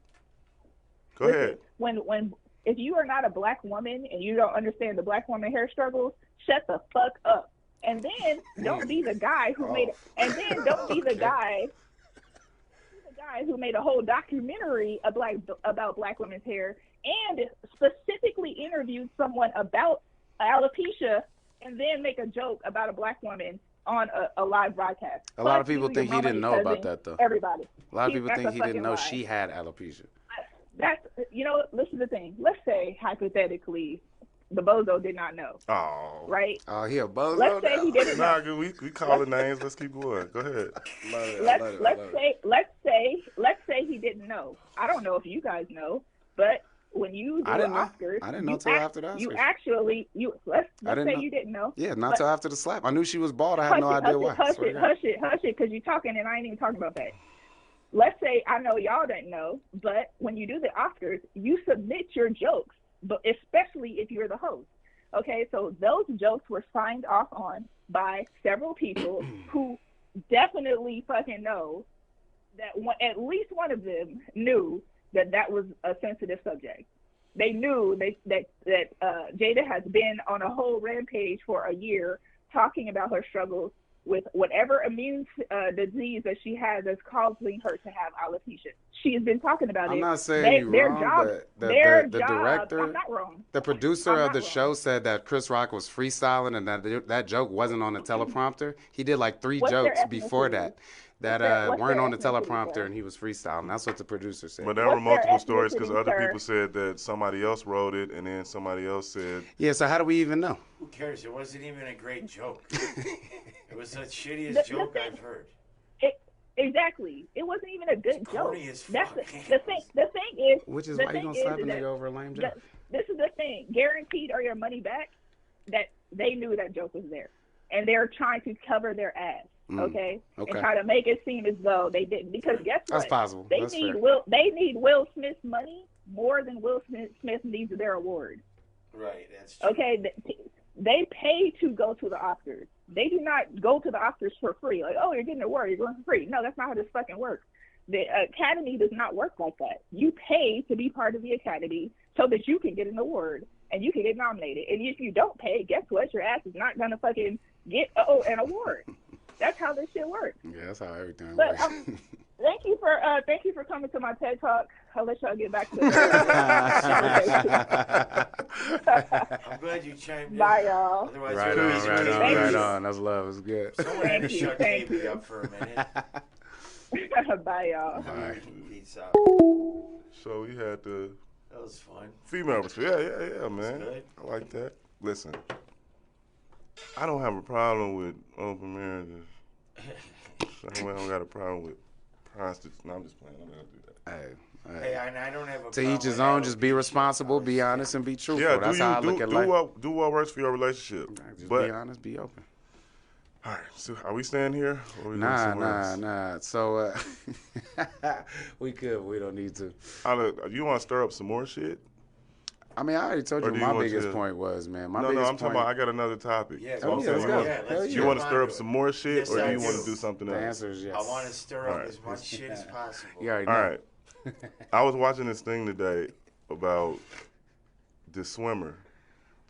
Speaker 2: Go
Speaker 4: Listen,
Speaker 2: ahead.
Speaker 4: when if you are not a black woman and you don't understand the black woman hair struggles, shut the fuck up. And then don't be the guy who made. And then don't be the guy. The guy who made a whole documentary about black women's hair and specifically interviewed someone about alopecia and then make a joke about a black woman on a live broadcast.
Speaker 1: A lot of
Speaker 4: Fuck
Speaker 1: people
Speaker 4: you,
Speaker 1: think
Speaker 4: your
Speaker 1: he didn't
Speaker 4: mama,
Speaker 1: know
Speaker 4: your
Speaker 1: about
Speaker 4: cousin,
Speaker 1: that though.
Speaker 4: Everybody.
Speaker 1: A lot of people
Speaker 4: That's
Speaker 1: think
Speaker 4: a
Speaker 1: he didn't
Speaker 4: fucking
Speaker 1: know
Speaker 4: lie.
Speaker 1: she had alopecia.
Speaker 4: That's listen to the thing. Let's say hypothetically the bozo did not know,
Speaker 2: Oh.
Speaker 4: right?
Speaker 1: Oh, he a bozo
Speaker 4: Let's say he
Speaker 1: now?
Speaker 4: didn't know.
Speaker 2: Nah, good. We calling names. Let's keep going. Go ahead.
Speaker 1: Love it. I
Speaker 4: let's
Speaker 1: love it. I
Speaker 4: let's
Speaker 1: love it.
Speaker 4: say let's say he didn't know. I don't know if you guys know, but when you do
Speaker 1: I
Speaker 4: the
Speaker 1: didn't know.
Speaker 4: Oscars,
Speaker 1: I didn't know till after the
Speaker 4: you
Speaker 1: Oscars.
Speaker 4: actually let's
Speaker 1: I didn't
Speaker 4: say
Speaker 1: know.
Speaker 4: you didn't know.
Speaker 1: Yeah, not
Speaker 4: But
Speaker 1: till after the slap. I knew she was bald. I had
Speaker 4: hush
Speaker 1: no
Speaker 4: it,
Speaker 1: idea
Speaker 4: hush
Speaker 1: why.
Speaker 4: it, hush
Speaker 1: Swear
Speaker 4: it,
Speaker 1: to God.
Speaker 4: hush it, hush it, because you're talking and I ain't even talking about that. Let's say I know y'all didn't know, but when you do the Oscars, you submit your jokes, but especially if you're the host. Okay, so those jokes were signed off on by several people who definitely fucking know that at least one of them knew that that was a sensitive subject. They knew that Jada has been on a whole rampage for a year talking about her struggles with whatever immune disease that she has that's causing her to have alopecia. She has been talking about
Speaker 1: I'm
Speaker 4: it.
Speaker 1: not saying you
Speaker 4: Their
Speaker 1: wrong,
Speaker 4: job,
Speaker 1: but
Speaker 4: their
Speaker 1: the
Speaker 4: job.
Speaker 1: director,
Speaker 4: I'm not wrong.
Speaker 1: the producer
Speaker 4: I'm
Speaker 1: of
Speaker 4: not
Speaker 1: the
Speaker 4: wrong.
Speaker 1: show said that Chris Rock was freestyling and that joke wasn't on the teleprompter. He did like 3
Speaker 4: What's their
Speaker 1: jokes before
Speaker 4: ethnicity?
Speaker 1: that
Speaker 4: What's
Speaker 1: weren't
Speaker 4: their
Speaker 1: on the
Speaker 4: ethnicity,
Speaker 1: teleprompter,
Speaker 4: sir?
Speaker 1: and he was freestyling. That's what the producer said.
Speaker 2: But there were
Speaker 4: What's their
Speaker 2: multiple stories because
Speaker 4: ethnicity,
Speaker 2: other
Speaker 4: sir?
Speaker 2: people said that somebody else wrote it, and then somebody else said.
Speaker 1: Yeah, so how do we even know?
Speaker 3: Who cares? It wasn't even a great joke. It was the shittiest joke I've heard.
Speaker 4: Exactly. It wasn't even a good joke.
Speaker 3: Corny as
Speaker 4: That's
Speaker 3: fuck.
Speaker 4: the thing. The thing is,
Speaker 1: Which is
Speaker 4: the
Speaker 1: why you
Speaker 4: thing
Speaker 1: gonna slap a
Speaker 4: is
Speaker 1: nigga
Speaker 4: that
Speaker 1: over a lame joke?
Speaker 4: this is the thing. Guaranteed or your money back. That they knew that joke was there, and they're trying to cover their ass. Okay?
Speaker 1: Okay.
Speaker 4: And try to make it seem as though they didn't. Because guess what?
Speaker 1: That's possible.
Speaker 4: They
Speaker 1: That's
Speaker 4: need
Speaker 1: fair.
Speaker 4: They need Will Smith's money more than Will Smith needs their award.
Speaker 3: Right, that's true.
Speaker 4: Okay, they pay to go to the Oscars. They do not go to the Oscars for free. Like, oh, you're getting an award, you're going for free. No, that's not how this fucking works. The Academy does not work like that. You pay to be part of the Academy so that you can get an award and you can get nominated. And if you don't pay, guess what? Your ass is not gonna fucking get an award. That's how this shit works.
Speaker 1: Yeah, that's how everything
Speaker 4: But
Speaker 1: works.
Speaker 4: thank you for coming to my TED Talk. I'll let y'all get back to
Speaker 3: I'm glad you chimed in.
Speaker 4: Bye, y'all.
Speaker 3: Otherwise,
Speaker 1: Right
Speaker 3: you'd
Speaker 1: on,
Speaker 3: be
Speaker 1: right
Speaker 3: busy.
Speaker 1: on,
Speaker 4: Thank
Speaker 1: right
Speaker 4: you.
Speaker 1: on. That's love. It's good.
Speaker 3: Someone had to
Speaker 4: Thank you,
Speaker 3: shut
Speaker 4: thank
Speaker 3: Davey
Speaker 4: you.
Speaker 3: up for a minute.
Speaker 4: Bye, y'all.
Speaker 1: Bye.
Speaker 3: Peace out.
Speaker 2: So we had the
Speaker 3: That was fun.
Speaker 2: female perspective. Yeah, man.
Speaker 3: good.
Speaker 2: I like that. Listen, I don't have a problem with open marriages. Same way I don't got a problem with prostitutes. No, I'm just playing. I'm not gonna do that.
Speaker 1: Hey,
Speaker 3: Hey, I don't have a
Speaker 1: to each his own. Just be responsible, be honest, and be truthful.
Speaker 2: Yeah,
Speaker 1: That's how I look at life.
Speaker 2: do what works for your relationship.
Speaker 1: Just
Speaker 2: But
Speaker 1: be honest, be open.
Speaker 2: all right, so are we staying here? Or are we going somewhere else?
Speaker 1: Nah. So we could. We don't need to.
Speaker 2: You want to stir up some more shit?
Speaker 1: I mean, I already told
Speaker 2: Or
Speaker 1: you
Speaker 2: do
Speaker 1: what
Speaker 2: you
Speaker 1: my
Speaker 2: want
Speaker 1: biggest
Speaker 2: to-
Speaker 1: point was, man. My
Speaker 2: No,
Speaker 1: biggest
Speaker 2: I'm talking
Speaker 1: point.
Speaker 2: about. I got another topic.
Speaker 3: Yeah,
Speaker 2: So I'm
Speaker 1: yeah,
Speaker 2: saying,
Speaker 1: let's go.
Speaker 3: Yeah,
Speaker 1: Hell
Speaker 3: let's
Speaker 1: yeah.
Speaker 2: you
Speaker 3: jump
Speaker 2: want to stir up
Speaker 3: onto
Speaker 2: some
Speaker 3: it.
Speaker 2: more shit,
Speaker 3: Yes,
Speaker 2: or do
Speaker 3: I
Speaker 2: you want
Speaker 3: do.
Speaker 2: to do something
Speaker 1: The
Speaker 2: else?
Speaker 1: answer is yes.
Speaker 3: I want to stir
Speaker 2: All
Speaker 3: up
Speaker 2: right.
Speaker 3: as much shit as possible.
Speaker 1: You already know.
Speaker 2: All right. I was watching this thing today about the swimmer,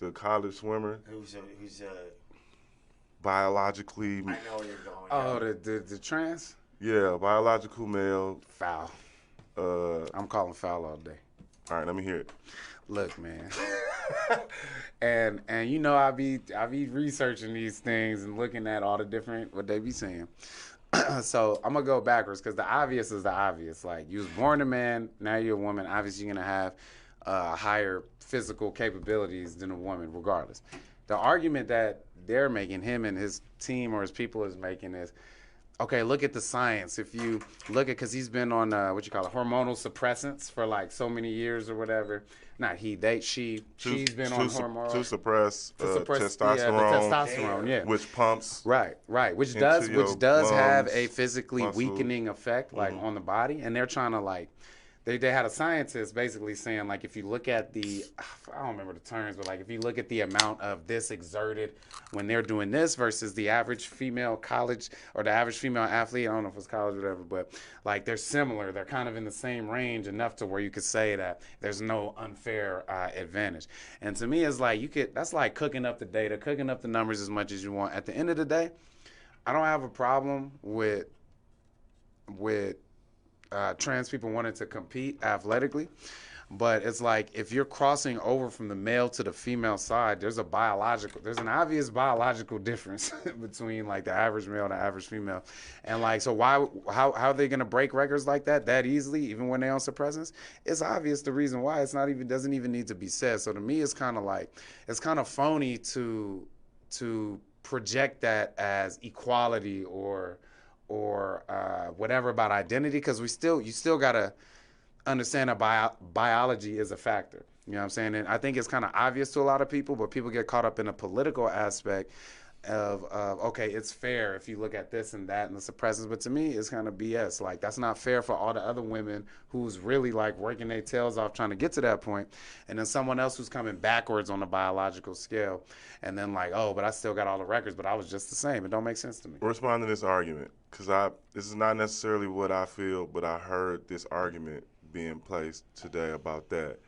Speaker 2: the college swimmer,
Speaker 3: Who's
Speaker 2: biologically,
Speaker 3: I know where you're going.
Speaker 1: Oh, the trans
Speaker 2: biological male.
Speaker 1: foul.
Speaker 2: All
Speaker 1: I'm calling foul all day.
Speaker 2: right, let me hear it.
Speaker 1: Look, man. and you know I be researching these things and looking at all the different what they be saying. So I'm gonna go backwards because the obvious is the obvious. Like you was born a man, now you're a woman. Obviously you're gonna have higher physical capabilities than a woman, regardless. The argument that they're making, him and his team or his people is making is, okay, look at the science. If you look at, because he's been on hormonal suppressants for like so many years or whatever. Not he, they, she's been on hormonal
Speaker 2: to suppress,
Speaker 1: testosterone.
Speaker 2: testosterone,
Speaker 1: Testosterone, yeah.
Speaker 2: which pumps.
Speaker 1: Right. Which
Speaker 2: into your
Speaker 1: does have a
Speaker 2: lungs,
Speaker 1: physically
Speaker 2: muscles.
Speaker 1: weakening effect, like on the body, and they're trying to like. They had a scientist basically saying like if you look at I don't remember the terms, but like if you look at the amount of this exerted when they're doing this versus the average female college or the average female athlete, I don't know if it's college or whatever, but like they're similar. They're kind of in the same range enough to where you could say that there's no unfair advantage. And to me, it's like that's like cooking up the data, cooking up the numbers as much as you want. At the end of the day, I don't have a problem with trans people wanting to compete athletically. But it's like if you're crossing over from the male to the female side, there's an obvious biological difference between like the average male and the average female. And like, so how are they gonna break records like that easily, even when they're on suppressants? It's obvious the reason why. Doesn't even need to be said. So to me, it's kind of phony to project that as equality or whatever about identity, because you still gotta understand that biology is a factor. You know what I'm saying? And I think it's kind of obvious to a lot of people, but people get caught up in a political aspect of okay, it's fair if you look at this and that and the suppressants, but to me, it's kind of BS. Like, that's not fair for all the other women who's really like working their tails off trying to get to that point, and then someone else who's coming backwards on the biological scale, and then like, oh, but I still got all the records, but I was just the same. It don't make sense to me.
Speaker 2: Respond to this argument, because this is not necessarily what I feel, but I heard this argument being placed today about that.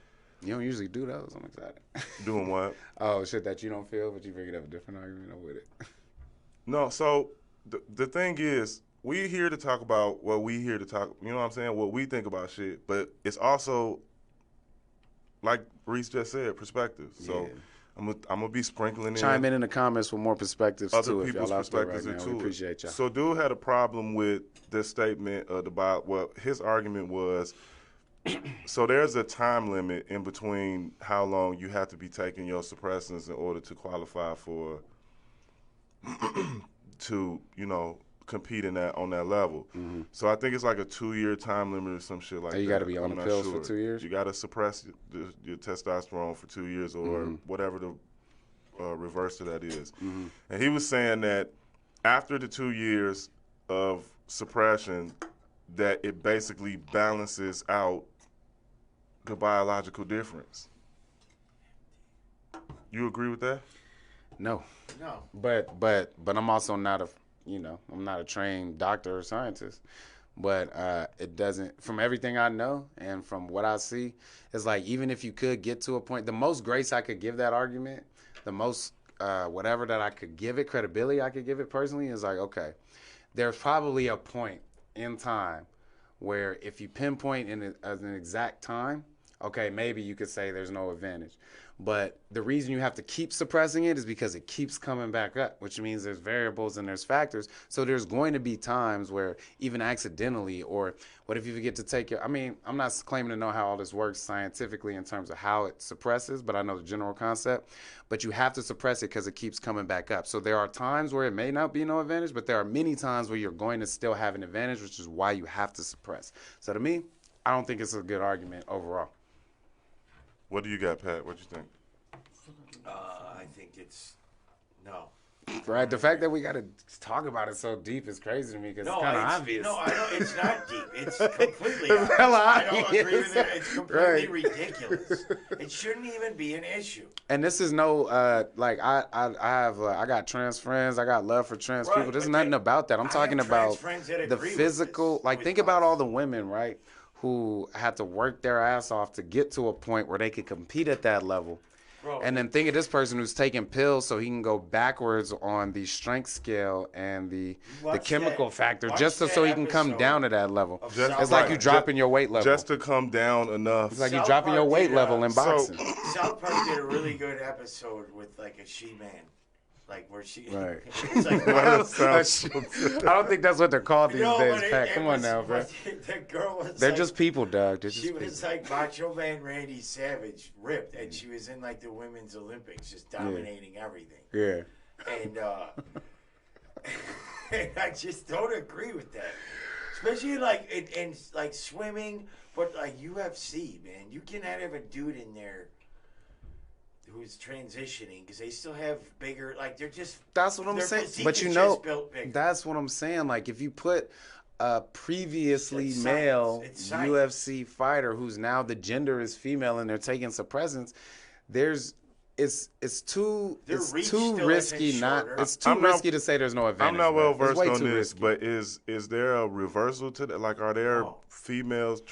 Speaker 1: You don't usually do those. I'm excited.
Speaker 2: Doing what?
Speaker 1: Oh, shit that you don't feel, but you bring it up a different argument. I'm with it.
Speaker 2: No, so the thing is, we here to talk about what we here to talk, you know what I'm saying, what we think about shit, but it's also, like Reese just said, perspective. So
Speaker 1: Yeah.
Speaker 2: I'm gonna be sprinkling
Speaker 1: Chime in the comments for more perspectives
Speaker 2: other
Speaker 1: too. If
Speaker 2: people's
Speaker 1: y'all out there
Speaker 2: perspectives
Speaker 1: right now,
Speaker 2: into
Speaker 1: we
Speaker 2: it.
Speaker 1: appreciate y'all.
Speaker 2: So dude had a problem with this statement about what his argument was. So there's a time limit in between how long you have to be taking your suppressants in order to qualify for to, compete in that on that level.
Speaker 1: Mm-hmm.
Speaker 2: So I think it's like a 2-year time limit or some shit like that.
Speaker 1: You got to be on
Speaker 2: I'm
Speaker 1: the
Speaker 2: not
Speaker 1: pills
Speaker 2: sure.
Speaker 1: for 2 years.
Speaker 2: You got to suppress your testosterone for 2 years or whatever the reverse to that is.
Speaker 1: Mm-hmm.
Speaker 2: And he was saying that after the 2 years of suppression, that it basically balances out the biological difference. You agree with that?
Speaker 1: No,
Speaker 3: No.
Speaker 1: but I'm also not I'm not a trained doctor or scientist. But it doesn't, from everything I know and from what I see, it's like even if you could get to a point, the most grace I could give that argument, the most whatever that I could give it, credibility I could give it personally, is like, okay, there's probably a point in time where if you pinpoint in an exact time, okay, maybe you could say there's no advantage. But the reason you have to keep suppressing it is because it keeps coming back up, which means there's variables and there's factors. So there's going to be times where even accidentally, or what if you forget to take your, I'm not claiming to know how all this works scientifically in terms of how it suppresses, but I know the general concept. But you have to suppress it because it keeps coming back up. So there are times where it may not be no advantage, but there are many times where you're going to still have an advantage, which is why you have to suppress. So to me, I don't think it's a good argument overall.
Speaker 2: What do you got, Pat? What you think?
Speaker 3: I think it's no.
Speaker 1: Right, the fact that we got to talk about it so deep is crazy to me because it's kind of obvious.
Speaker 3: No, I don't. It's not deep. It's completely
Speaker 1: It's
Speaker 3: obvious.
Speaker 1: hella
Speaker 3: I don't
Speaker 1: obvious.
Speaker 3: agree with it. It's completely
Speaker 1: Right.
Speaker 3: ridiculous. It shouldn't even be an issue.
Speaker 1: And this is no like I got trans friends. I got love for trans
Speaker 3: Right,
Speaker 1: people. There's
Speaker 3: but
Speaker 1: nothing about that. I'm
Speaker 3: I
Speaker 1: talking
Speaker 3: have trans
Speaker 1: about
Speaker 3: friends that
Speaker 1: the
Speaker 3: agree with
Speaker 1: physical.
Speaker 3: this,
Speaker 1: Like,
Speaker 3: with
Speaker 1: think about
Speaker 3: us.
Speaker 1: all the women, right, who had to work their ass off to get to a point where they could compete at that level.
Speaker 3: Bro,
Speaker 1: And then think of this person who's taking pills so he can go backwards on the strength scale and the
Speaker 3: Watch
Speaker 1: chemical
Speaker 3: that-
Speaker 1: factor
Speaker 3: watch
Speaker 1: just so
Speaker 3: that
Speaker 1: he can come
Speaker 3: episode
Speaker 1: down to that level.
Speaker 3: of
Speaker 2: Just-
Speaker 3: South
Speaker 1: It's like
Speaker 3: Park.
Speaker 1: you dropping your weight level.
Speaker 2: Just to come down enough.
Speaker 1: It's like you
Speaker 3: South
Speaker 1: dropping your
Speaker 3: Park
Speaker 1: weight
Speaker 3: did,
Speaker 1: level in
Speaker 2: so-
Speaker 1: boxing.
Speaker 3: South Park did a really good episode with like a she-man. Like where she,
Speaker 1: Right.
Speaker 3: it's like,
Speaker 2: That sounds
Speaker 1: I don't think that's what they're called these
Speaker 3: No,
Speaker 1: days,
Speaker 3: but
Speaker 1: Pat.
Speaker 3: it
Speaker 1: Come on
Speaker 3: was-
Speaker 1: now, bro.
Speaker 3: That girl was
Speaker 1: They're
Speaker 3: like,
Speaker 1: just people, Doug. They're just
Speaker 3: she
Speaker 1: people.
Speaker 3: was like Macho Man Randy Savage, ripped, and she was in like the women's Olympics, just dominating everything.
Speaker 1: Yeah.
Speaker 3: And, and I just don't agree with that, especially like in like swimming, but like UFC, man, you cannot have a dude in there who's transitioning because they still have bigger, like they're just.
Speaker 1: That's what I'm
Speaker 3: their
Speaker 1: saying.
Speaker 3: physique
Speaker 1: But
Speaker 3: is
Speaker 1: you
Speaker 3: just
Speaker 1: know,
Speaker 3: built bigger.
Speaker 1: that's what I'm saying. Like, if you put a previously
Speaker 3: It's
Speaker 1: male
Speaker 3: science. It's science.
Speaker 1: UFC fighter who's now the gender is female and they're taking suppressants, it's too
Speaker 3: Their
Speaker 1: it's
Speaker 3: reach
Speaker 1: too
Speaker 3: still
Speaker 1: risky.
Speaker 3: isn't
Speaker 1: Not
Speaker 3: shorter.
Speaker 1: it's too
Speaker 2: I'm not-
Speaker 1: risky to say there's no advantage.
Speaker 2: I'm not well
Speaker 1: bro. It's
Speaker 2: versed
Speaker 1: way
Speaker 2: on
Speaker 1: too
Speaker 2: this,
Speaker 1: risky.
Speaker 2: but is there a reversal to that? Like, are there
Speaker 3: Oh.
Speaker 2: females,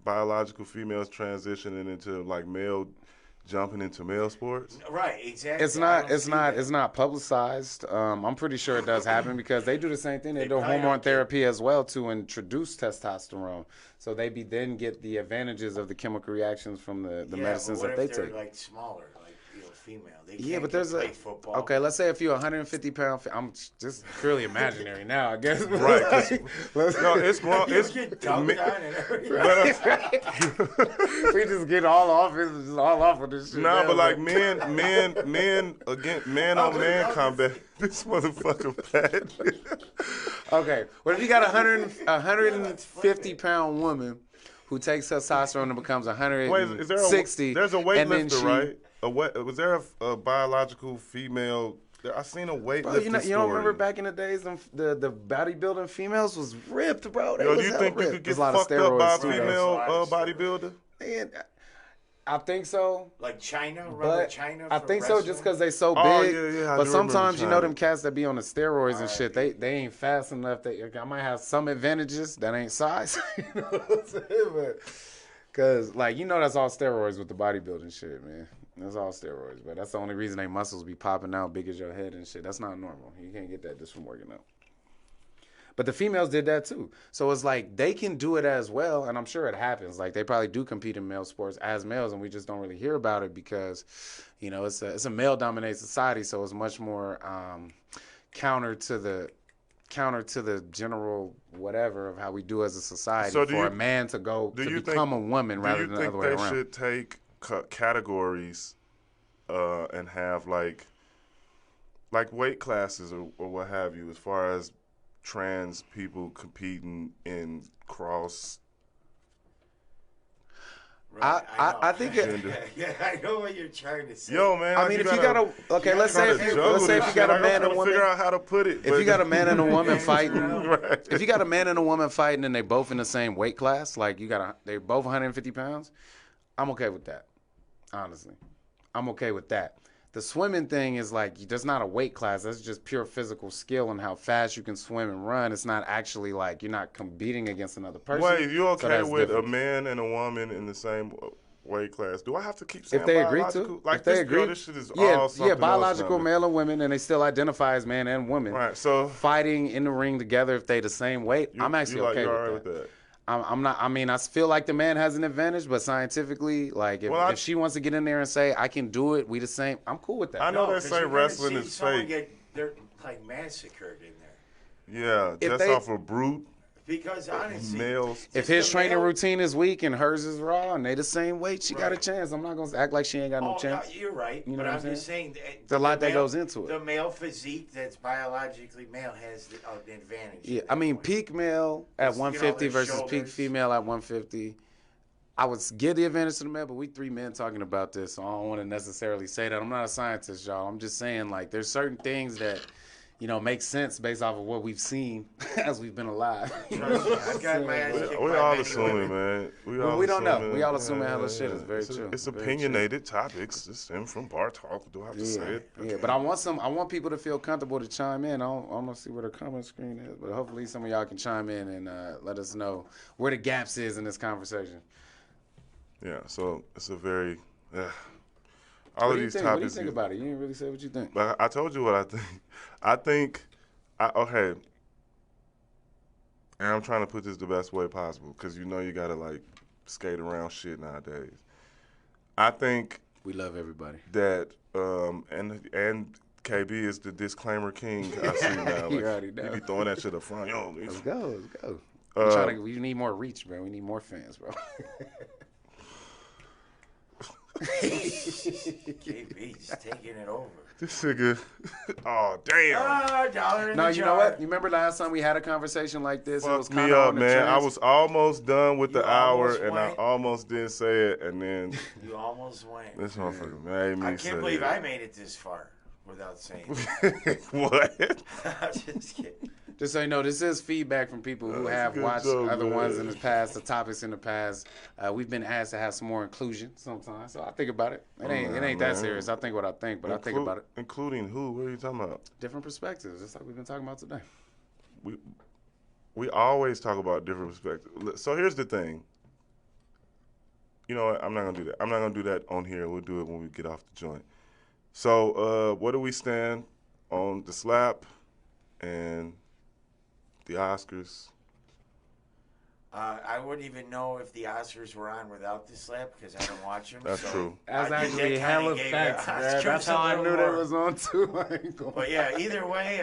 Speaker 2: biological females transitioning into like male jumping into male sports?
Speaker 3: Right, exactly.
Speaker 1: It's not. It's not publicized. I'm pretty sure it does happen because they do the same thing. They do
Speaker 3: probably
Speaker 1: hormone
Speaker 3: don't get-
Speaker 1: therapy as well to introduce testosterone. So they then get the advantages of the chemical reactions from the medicines
Speaker 3: but
Speaker 1: that
Speaker 3: what
Speaker 1: they
Speaker 3: if they're
Speaker 1: take.
Speaker 3: like smaller, like female? They
Speaker 1: Yeah,
Speaker 3: can't
Speaker 1: but there's
Speaker 3: play
Speaker 1: a
Speaker 3: football.
Speaker 1: okay. Let's say if you're 150 pound, I'm just purely imaginary now, I guess.
Speaker 2: Right, 'cause- No, it's wrong.
Speaker 3: You
Speaker 2: It's
Speaker 3: get dunked on and everything.
Speaker 1: We just get all off. It's just all off with this shit.
Speaker 2: No,
Speaker 1: now,
Speaker 2: but like man against man on man combat. This motherfucker fat.
Speaker 1: Okay, what if you got a 150 pound woman who takes testosterone and becomes 160?
Speaker 2: Wait, is there a there's a
Speaker 1: and then
Speaker 2: weightlifter,
Speaker 1: she-
Speaker 2: right? Was there a biological female? I seen a weightlifter
Speaker 1: Bro, you don't
Speaker 2: story.
Speaker 1: remember back in the days, the bodybuilding females was ripped, bro. They
Speaker 2: Yo, do
Speaker 1: was
Speaker 2: you
Speaker 1: hella
Speaker 2: think you
Speaker 1: ripped.
Speaker 2: could
Speaker 1: There's
Speaker 2: get
Speaker 1: a lot of
Speaker 2: fucked up by a
Speaker 1: steroids too, though.
Speaker 2: female bodybuilder?
Speaker 1: Man, I think so.
Speaker 3: Like China, remember
Speaker 1: But
Speaker 3: China?
Speaker 1: I
Speaker 3: for
Speaker 1: think so, just
Speaker 3: wrestling?
Speaker 1: because they so
Speaker 2: Oh,
Speaker 1: big.
Speaker 2: yeah, yeah, I
Speaker 1: But
Speaker 2: do
Speaker 1: sometimes you know
Speaker 2: remember
Speaker 1: them cats that be on the steroids and shit.
Speaker 3: Alright.
Speaker 1: They ain't fast enough. I might have some advantages that ain't size. You know what I'm saying? But because like that's all steroids with the bodybuilding shit, man. That's all steroids. But that's the only reason they muscles be popping out big as your head and shit. That's not normal. You can't get that just from working out. But the females did that too. So it's like they can do it as well, and I'm sure it happens. Like they probably do compete in male sports as males, and we just don't really hear about it because, it's a male-dominated society, so it's much more counter to the general whatever of how we do as a society
Speaker 2: So
Speaker 1: for a man to go to become a woman rather than the other way
Speaker 2: Do you think
Speaker 1: around.
Speaker 2: they should take categories and have like weight classes or what have you, as far as trans people competing in cross?
Speaker 3: Right,
Speaker 1: I think it,
Speaker 3: yeah, I know what you're trying to say.
Speaker 2: Yo, man.
Speaker 1: I mean, if you got let's say if you got a man and a woman,
Speaker 2: figure out how to put it.
Speaker 1: if you got a man and a woman fighting,
Speaker 2: Right.
Speaker 1: if you got a man and a woman fighting and they both in the same weight class, like they're both 150 pounds, I'm okay with that. Honestly, I'm okay with that. The swimming thing is like, there's not a weight class. That's just pure physical skill and how fast you can swim and run. It's not actually like you're not competing against another person.
Speaker 2: Wait, you
Speaker 1: So
Speaker 2: okay
Speaker 1: that's
Speaker 2: with
Speaker 1: different.
Speaker 2: a man and a woman in the same weight class? Do I have to keep saying
Speaker 1: If they agree
Speaker 2: biological?
Speaker 1: to,
Speaker 2: Like
Speaker 1: if they
Speaker 2: this,
Speaker 1: agree,
Speaker 2: yo, this shit is
Speaker 1: yeah,
Speaker 2: all something
Speaker 1: biological
Speaker 2: else,
Speaker 1: male and women, and they still identify as man and woman.
Speaker 2: Right, so
Speaker 1: Fighting in the ring together if they the same weight, I'm actually okay
Speaker 2: you're
Speaker 1: with,
Speaker 2: all right
Speaker 1: that.
Speaker 2: with that.
Speaker 1: I'm not. I mean, I feel like the man has an advantage, but scientifically, like if she wants to get in there and say I can do it, we the same. I'm cool with that.
Speaker 2: I know they
Speaker 3: 'cause
Speaker 2: say
Speaker 3: you're gonna
Speaker 2: wrestling
Speaker 3: see
Speaker 2: is
Speaker 3: someone
Speaker 2: fake.
Speaker 3: They're like massacred in there.
Speaker 2: Yeah,
Speaker 1: If
Speaker 2: just
Speaker 1: they-
Speaker 2: off of brute
Speaker 3: Because honestly,
Speaker 2: males.
Speaker 1: If his training routine is weak and hers is raw and they the same weight, she got a chance. I'm not gonna act like she ain't got no chance.
Speaker 3: you're right.
Speaker 1: You know
Speaker 3: but
Speaker 1: what
Speaker 3: I'm
Speaker 1: I'm
Speaker 3: just saying,
Speaker 1: There's a lot
Speaker 3: the
Speaker 1: that
Speaker 3: male-
Speaker 1: goes into it.
Speaker 3: The male physique that's biologically male has the advantage.
Speaker 1: Yeah,
Speaker 3: at
Speaker 1: I
Speaker 3: that
Speaker 1: mean,
Speaker 3: point.
Speaker 1: peak male at
Speaker 3: Just,
Speaker 1: 150
Speaker 3: their
Speaker 1: versus peak
Speaker 3: shoulders.
Speaker 1: female at 150. I would give the advantage to the male, but we three men talking about this, so I don't want to necessarily say that. I'm not a scientist, y'all. I'm just saying, like, there's certain things that, make sense based off of what we've seen as we've been alive.
Speaker 3: Trust me, I got my ass kicked
Speaker 2: We
Speaker 3: by
Speaker 2: all
Speaker 3: many
Speaker 2: assuming,
Speaker 3: women.
Speaker 2: man.
Speaker 1: We don't know.
Speaker 2: assuming.
Speaker 1: We all assuming hella shit. It's very
Speaker 2: It's
Speaker 1: true.
Speaker 2: It's
Speaker 1: Very
Speaker 2: opinionated topics. This stem from Bar Talk. Do I have to say it?
Speaker 1: Yeah, but I want people to feel comfortable to chime in. I don't see where the comment screen is, but hopefully some of y'all can chime in and let us know where the gaps is in this conversation.
Speaker 2: Yeah, so it's a very all
Speaker 1: What
Speaker 2: of
Speaker 1: do you
Speaker 2: these
Speaker 1: think? What do you
Speaker 2: topics.
Speaker 1: think about it? You didn't really say what you think.
Speaker 2: But I told you what I think. I think, okay, and I'm trying to put this the best way possible because you gotta like skate around shit nowadays. I think
Speaker 1: We love everybody.
Speaker 2: that and KB is the disclaimer king. I see now.
Speaker 1: You
Speaker 2: Like,
Speaker 1: already know.
Speaker 2: You be throwing that shit up front. Yo,
Speaker 1: Let's go. Let's go. We need more reach, bro. We need more fans, bro.
Speaker 3: KB's taking it over.
Speaker 2: this nigga. Oh damn.
Speaker 3: Dollar in
Speaker 1: No,
Speaker 3: the
Speaker 1: you know
Speaker 3: jar.
Speaker 1: what? You remember last time we had a conversation like this? It was
Speaker 2: Fucked me
Speaker 1: kinda
Speaker 2: up,
Speaker 1: on the
Speaker 2: man. I
Speaker 1: trans-
Speaker 2: was almost done with the
Speaker 3: You
Speaker 2: hour,
Speaker 3: almost
Speaker 2: and I
Speaker 3: went.
Speaker 2: almost didn't say it, and then
Speaker 3: You almost went.
Speaker 2: this motherfucker made me
Speaker 3: I
Speaker 2: say
Speaker 3: can't believe
Speaker 2: it.
Speaker 3: I made it this far without saying it.
Speaker 2: What?
Speaker 3: I'm just kidding.
Speaker 1: Just so you know, this is feedback from people who
Speaker 2: That's a
Speaker 1: have
Speaker 2: good
Speaker 1: watched
Speaker 2: joke,
Speaker 1: other ones
Speaker 2: man.
Speaker 1: in the past, the topics in the past. We've been asked to have some more inclusion sometimes, so I think about it. It ain't
Speaker 2: Nah,
Speaker 1: that
Speaker 2: man.
Speaker 1: serious. I think what I think, but I think about it.
Speaker 2: Including who? What are you talking about?
Speaker 1: Different perspectives, just like we've been talking about today.
Speaker 2: We always talk about different perspectives. So here's the thing. You know what? I'm not gonna do that. I'm not gonna do that on here. We'll do it when we get off the joint. So, where do we stand on the slap and the Oscars?
Speaker 3: I wouldn't even know if the Oscars were on without the slap because I don't watch them.
Speaker 2: That's true.
Speaker 1: That's
Speaker 3: I think
Speaker 1: actually
Speaker 3: that kinda
Speaker 1: hella
Speaker 3: gave
Speaker 1: facts,
Speaker 3: the
Speaker 1: man.
Speaker 3: Oscars
Speaker 1: That's how
Speaker 3: a
Speaker 1: I
Speaker 3: little
Speaker 1: knew they
Speaker 3: more.
Speaker 1: was on too. I ain't gonna
Speaker 3: But yeah, either way,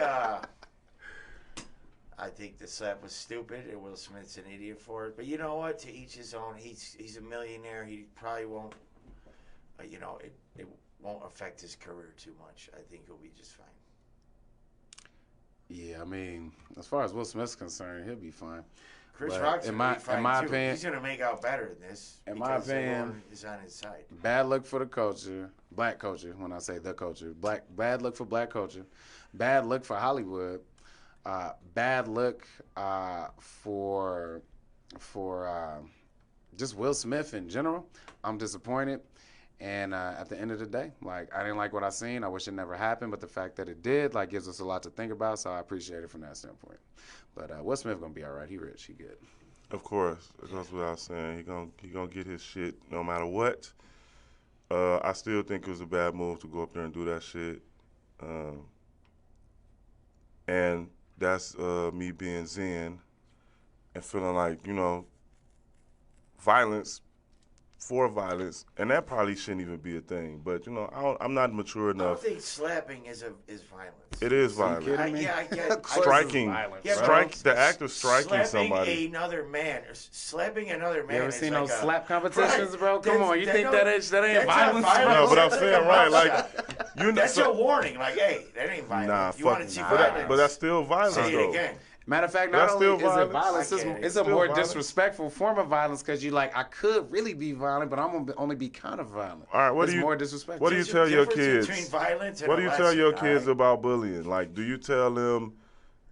Speaker 3: I think the slap was stupid, and Will Smith's an idiot for it. But you know what? To each his own. He's a millionaire. He probably won't. It won't affect his career too much. I think he'll be just fine.
Speaker 1: Yeah, I mean, as far as Will Smith's concerned, he'll be fine.
Speaker 3: Chris
Speaker 1: But
Speaker 3: Rock's
Speaker 1: in
Speaker 3: gonna
Speaker 1: my-
Speaker 3: be fine
Speaker 1: in my
Speaker 3: too.
Speaker 1: opinion-
Speaker 3: He's gonna make out better in this.
Speaker 1: In my
Speaker 3: because
Speaker 1: opinion-
Speaker 3: everyone is on his side.
Speaker 1: Bad look for the culture, black culture. When I say the culture, bad look for black culture, bad look for Hollywood, bad look for just Will Smith in general. I'm disappointed, and at the end of the day, like I didn't like what I seen. I wish it never happened, but the fact that it did, like, gives us a lot to think about. So I appreciate it from that standpoint. But Will Smith gonna be all right. He rich. He good.
Speaker 2: Of course, it goes without saying. He gonna get his shit no matter what. I still think it was a bad move to go up there and do that shit. And that's me being Zen and feeling like, violence for violence, and that probably shouldn't even be a thing. But I'm not mature
Speaker 3: I don't
Speaker 2: enough.
Speaker 3: think slapping is violence.
Speaker 2: It is violent.
Speaker 1: kidding me?
Speaker 3: I get
Speaker 2: Striking,
Speaker 3: Yeah,
Speaker 2: the act of striking
Speaker 3: slapping
Speaker 2: somebody.
Speaker 3: slapping another man.
Speaker 1: You ever
Speaker 3: is
Speaker 1: seen
Speaker 3: like
Speaker 1: those slap competitions,
Speaker 3: Right.
Speaker 1: bro? Come on, you think that ain't
Speaker 3: that's not
Speaker 1: violence?
Speaker 2: No, but I'm
Speaker 3: That's
Speaker 2: saying
Speaker 3: a
Speaker 2: right,
Speaker 3: mug
Speaker 2: like
Speaker 3: shot.
Speaker 2: you know.
Speaker 3: That's a warning. Like, hey, that ain't violence.
Speaker 2: Nah,
Speaker 3: you
Speaker 2: fuck.
Speaker 3: want to see
Speaker 2: But,
Speaker 3: violence?
Speaker 2: but that's still violence,
Speaker 3: say
Speaker 2: though.
Speaker 3: it again.
Speaker 1: Matter of fact,
Speaker 2: But
Speaker 1: not
Speaker 2: that's
Speaker 1: only
Speaker 2: still
Speaker 1: is it
Speaker 2: violence.
Speaker 1: violence,
Speaker 3: I get it.
Speaker 1: it's a
Speaker 2: Still
Speaker 1: more
Speaker 2: violence.
Speaker 1: disrespectful form of violence because you like, I could really be violent, but I'm gonna only be kind of violent.
Speaker 2: All right,
Speaker 1: It's more disrespectful.
Speaker 2: What do you
Speaker 3: There's a
Speaker 2: tell your
Speaker 3: difference
Speaker 2: kids?
Speaker 3: between violence and
Speaker 2: What
Speaker 3: a
Speaker 2: do you tell
Speaker 3: lesson,
Speaker 2: your
Speaker 3: all
Speaker 2: kids
Speaker 3: right?
Speaker 2: about bullying? Like, do you tell them,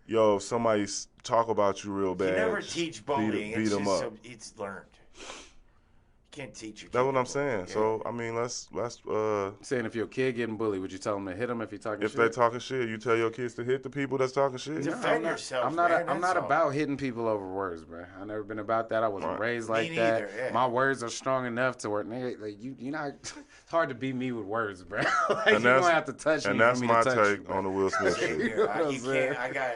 Speaker 2: yo, if somebody talk about you real bad,
Speaker 3: You never teach bullying.
Speaker 2: beat
Speaker 3: it's
Speaker 2: them
Speaker 3: just
Speaker 2: up?
Speaker 3: it's learned. You can't teach your
Speaker 2: That's
Speaker 3: kid
Speaker 2: what I'm
Speaker 3: to
Speaker 2: saying.
Speaker 3: bully.
Speaker 2: So I mean, let's
Speaker 1: Saying if your kid getting bullied, would you tell him to him if he talking
Speaker 2: if
Speaker 1: shit?
Speaker 2: they talking shit, you tell your kids to hit the people that's talking shit.
Speaker 3: Yeah. Defend yourself,
Speaker 1: I'm not.
Speaker 3: man,
Speaker 1: I'm
Speaker 3: that's
Speaker 1: not
Speaker 3: all.
Speaker 1: about hitting people over words, bro. I never been about that. I wasn't
Speaker 2: Right.
Speaker 1: raised
Speaker 3: Me
Speaker 1: like
Speaker 3: neither,
Speaker 1: that.
Speaker 3: yeah.
Speaker 1: My words are strong enough to where nigga, like you not. It's hard to beat me with words, bro. Like,
Speaker 2: And
Speaker 1: you
Speaker 2: that's-
Speaker 1: gonna have to touch me
Speaker 2: And that's
Speaker 1: for me
Speaker 2: my
Speaker 1: to touch
Speaker 2: take
Speaker 1: you, bro.
Speaker 2: on the Will Smith
Speaker 3: Same
Speaker 2: shit.
Speaker 3: here.
Speaker 1: know what I'm
Speaker 3: You
Speaker 1: saying?
Speaker 3: can't. I got.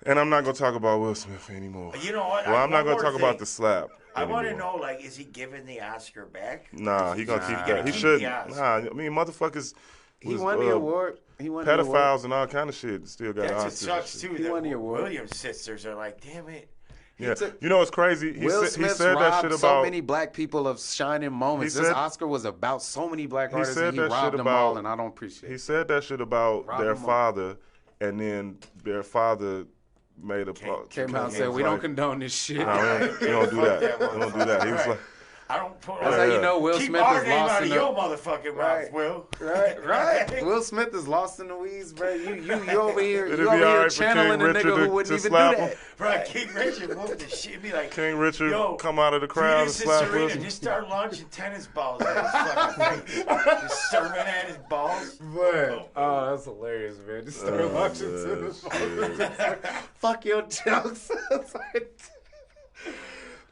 Speaker 2: And I'm not gonna talk about Will Smith anymore.
Speaker 3: You know what?
Speaker 2: Well, I'm not
Speaker 3: one
Speaker 2: gonna
Speaker 3: more
Speaker 2: talk about
Speaker 3: thing.
Speaker 2: the slap.
Speaker 3: I want to
Speaker 2: anymore.
Speaker 3: know, like, is he giving the Oscar back?
Speaker 2: Nah, he gonna keep
Speaker 1: Nah.
Speaker 2: that. He
Speaker 3: Keep
Speaker 2: should.
Speaker 3: the Oscar.
Speaker 2: Nah, I mean, motherfuckers.
Speaker 1: He
Speaker 2: was,
Speaker 1: won the award. He won the award.
Speaker 2: Pedophiles and all kind of shit still got
Speaker 3: That's what
Speaker 2: Oscars.
Speaker 3: sucks
Speaker 2: and shit.
Speaker 3: too.
Speaker 1: He
Speaker 3: That
Speaker 1: won the award.
Speaker 3: Williams sisters are like, damn it.
Speaker 2: Yeah,
Speaker 1: took-
Speaker 2: you know what's crazy? He
Speaker 1: Will
Speaker 2: said, he
Speaker 1: Smith's
Speaker 2: said that
Speaker 1: robbed
Speaker 2: shit
Speaker 1: so
Speaker 2: about.
Speaker 1: many black people of shining moments.
Speaker 2: He
Speaker 1: This
Speaker 2: said-
Speaker 1: Oscar was about so many black
Speaker 2: he
Speaker 1: artists,
Speaker 2: said
Speaker 1: and he
Speaker 2: that shit
Speaker 1: robbed them
Speaker 2: about-
Speaker 1: all, and I don't appreciate
Speaker 2: He
Speaker 1: it.
Speaker 2: said that shit about
Speaker 1: Rob
Speaker 2: their
Speaker 1: them all.
Speaker 2: father, and then their father made a
Speaker 1: Came out and said, we don't condone this shit.
Speaker 2: Nah, we don't do
Speaker 3: Fuck
Speaker 2: that.
Speaker 3: that
Speaker 2: We don't do that. He was
Speaker 3: Right.
Speaker 2: like,
Speaker 3: I don't put.
Speaker 1: That's how you know Will
Speaker 3: Keep
Speaker 1: Smith
Speaker 3: our
Speaker 1: is
Speaker 3: name
Speaker 1: lost
Speaker 3: out
Speaker 1: in
Speaker 3: of
Speaker 1: the...
Speaker 3: your motherfucking
Speaker 1: Right.
Speaker 3: mouth, Will.
Speaker 1: Right. Will Smith is lost in the weeds, bro. You over here,
Speaker 2: It'd
Speaker 1: you
Speaker 2: be
Speaker 1: over here
Speaker 2: alright for
Speaker 1: channeling
Speaker 2: King
Speaker 1: a nigga
Speaker 2: Richard
Speaker 1: who
Speaker 2: to
Speaker 1: wouldn't even do
Speaker 2: slap
Speaker 1: that.
Speaker 2: him.
Speaker 3: Bro, King Richard whooped the shit. Be like,
Speaker 2: King Richard
Speaker 3: Yo,
Speaker 2: come out of the crowd and
Speaker 3: Venus and
Speaker 2: slap
Speaker 3: Serena
Speaker 2: Will.
Speaker 3: just start launching tennis balls at his fucking face. Just serving at his balls.
Speaker 1: But, oh, that's hilarious, man. Just start watching
Speaker 2: man,
Speaker 1: tennis. Fuck your jokes. It's like-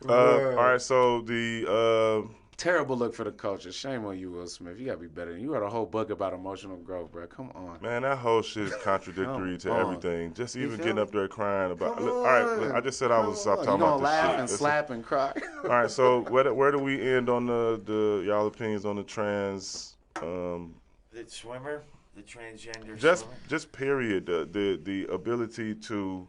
Speaker 2: All right, so the
Speaker 1: Terrible look for the culture. Shame on you, Will Smith. You gotta be better. You wrote a whole book about emotional growth, bro. Come on.
Speaker 2: man, that whole shit is contradictory to
Speaker 1: Come on.
Speaker 2: everything. Just even
Speaker 1: feel
Speaker 2: getting
Speaker 1: me?
Speaker 2: up there crying about.
Speaker 1: Come
Speaker 2: Look, all right, look,
Speaker 1: on.
Speaker 2: I just said I was stop
Speaker 1: You
Speaker 2: talking
Speaker 1: gonna
Speaker 2: about
Speaker 1: laugh
Speaker 2: this shit.
Speaker 1: and
Speaker 2: Listen.
Speaker 1: slap and cry.
Speaker 2: All right, so where do we end on the y'all opinions on the trans?
Speaker 3: The swimmer, the transgender
Speaker 2: Just
Speaker 3: swimmer.
Speaker 2: just period. The ability to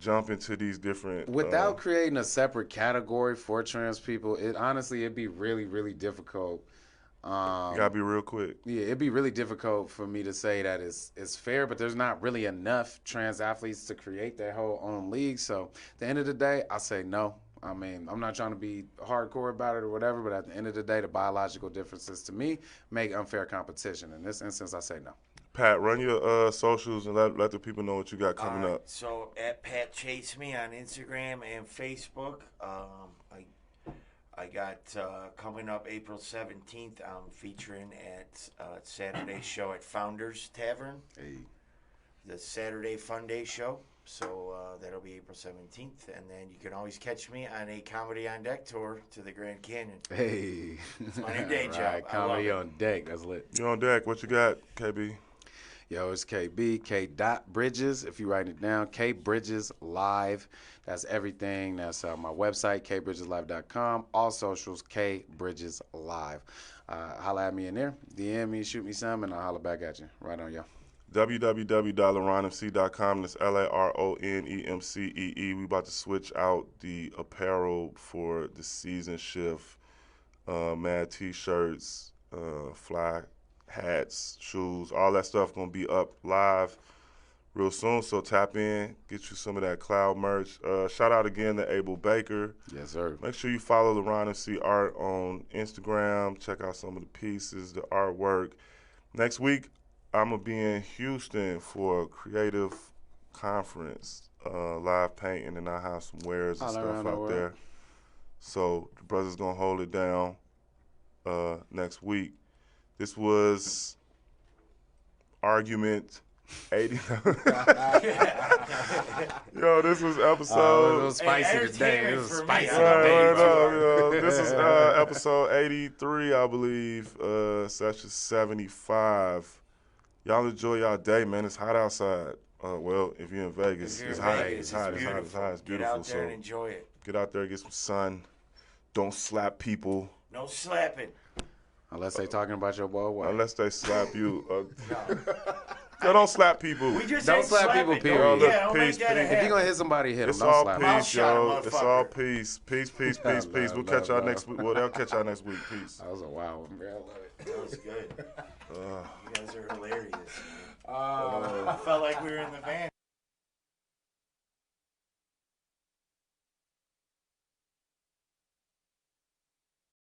Speaker 2: jump into these different
Speaker 1: Without creating a separate category for trans people, it'd be really, really difficult.
Speaker 2: you gotta be real quick.
Speaker 1: Yeah, it'd be really difficult for me to say that it's fair, but there's not really enough trans athletes to create their whole own league. So at the end of the day, I say no. I mean, I'm not trying to be hardcore about it or whatever, but at the end of the day, the biological differences to me make unfair competition. In this instance, I say no.
Speaker 2: Pat, run your socials and let the people know what you got coming up.
Speaker 3: So at Pat Chase Me on Instagram and Facebook. I got coming up April 17th. I'm featuring at Saturday show at Founders Tavern.
Speaker 1: Hey.
Speaker 3: The Saturday Fun Day show. So that'll be April 17th. And then you can always catch me on a Comedy on Deck tour to the Grand Canyon.
Speaker 1: Hey.
Speaker 3: It's my new day job.
Speaker 1: Right,
Speaker 3: I
Speaker 1: comedy
Speaker 3: love it.
Speaker 1: on deck. That's lit.
Speaker 2: You on deck? What you got, KB?
Speaker 1: Yo, it's KB, K. Bridges. If you write it down, K Bridges Live. That's everything. That's my website, kbridgeslive.com. All socials, K Bridges Live. Holla at me in there. DM me, shoot me some, and I'll holla back at you. Right on, y'all.
Speaker 2: www.laronemc.com. That's LARONEMCEE. We about to switch out the apparel for the season shift. Mad t-shirts, fly hats, shoes, all that stuff gonna be up live real soon. So tap in, get you some of that cloud merch. Shout out again to Abel Baker.
Speaker 1: Yes, sir.
Speaker 2: Make sure you follow LaRon MC Art on Instagram. Check out some of the pieces, the artwork. Next week, I'm going to be in Houston for a creative conference, live painting, and I have some wares and stuff out there. So the brother's going to hold it down next week. This was Argument 80. Yo, this was episode.
Speaker 1: It was spicy today. It was spicy
Speaker 2: This is episode 83, I believe, session 75. Y'all enjoy y'all day, man. It's hot outside. Well, if you're in Vegas, it's hot. It's hot. It's beautiful. It's beautiful.
Speaker 3: Get out there and enjoy it.
Speaker 2: Get out there, get some sun. Don't slap people.
Speaker 3: No slapping.
Speaker 1: Unless they talking about your boy. What?
Speaker 2: Unless they slap you. No, don't slap people.
Speaker 3: We just
Speaker 1: Don't
Speaker 3: ain't
Speaker 1: slap
Speaker 3: slapping.
Speaker 1: people, period.
Speaker 3: Don't,
Speaker 2: Yeah,
Speaker 3: don't
Speaker 2: peace,
Speaker 3: make that a
Speaker 2: peace.
Speaker 1: If
Speaker 3: habit.
Speaker 1: you gonna hit somebody, hit him.
Speaker 2: It's
Speaker 1: Don't
Speaker 2: all
Speaker 1: slap him.
Speaker 3: Mouth
Speaker 2: peace,
Speaker 3: shot,
Speaker 2: yo. It's all
Speaker 3: motherfucker.
Speaker 2: peace. Peace, peace, peace, peace. We'll catch y'all next week. Well, they'll catch y'all next week. Peace.
Speaker 1: That was a wild one, bro. I love it.
Speaker 3: That was good. You guys are hilarious. I felt like we were in the van.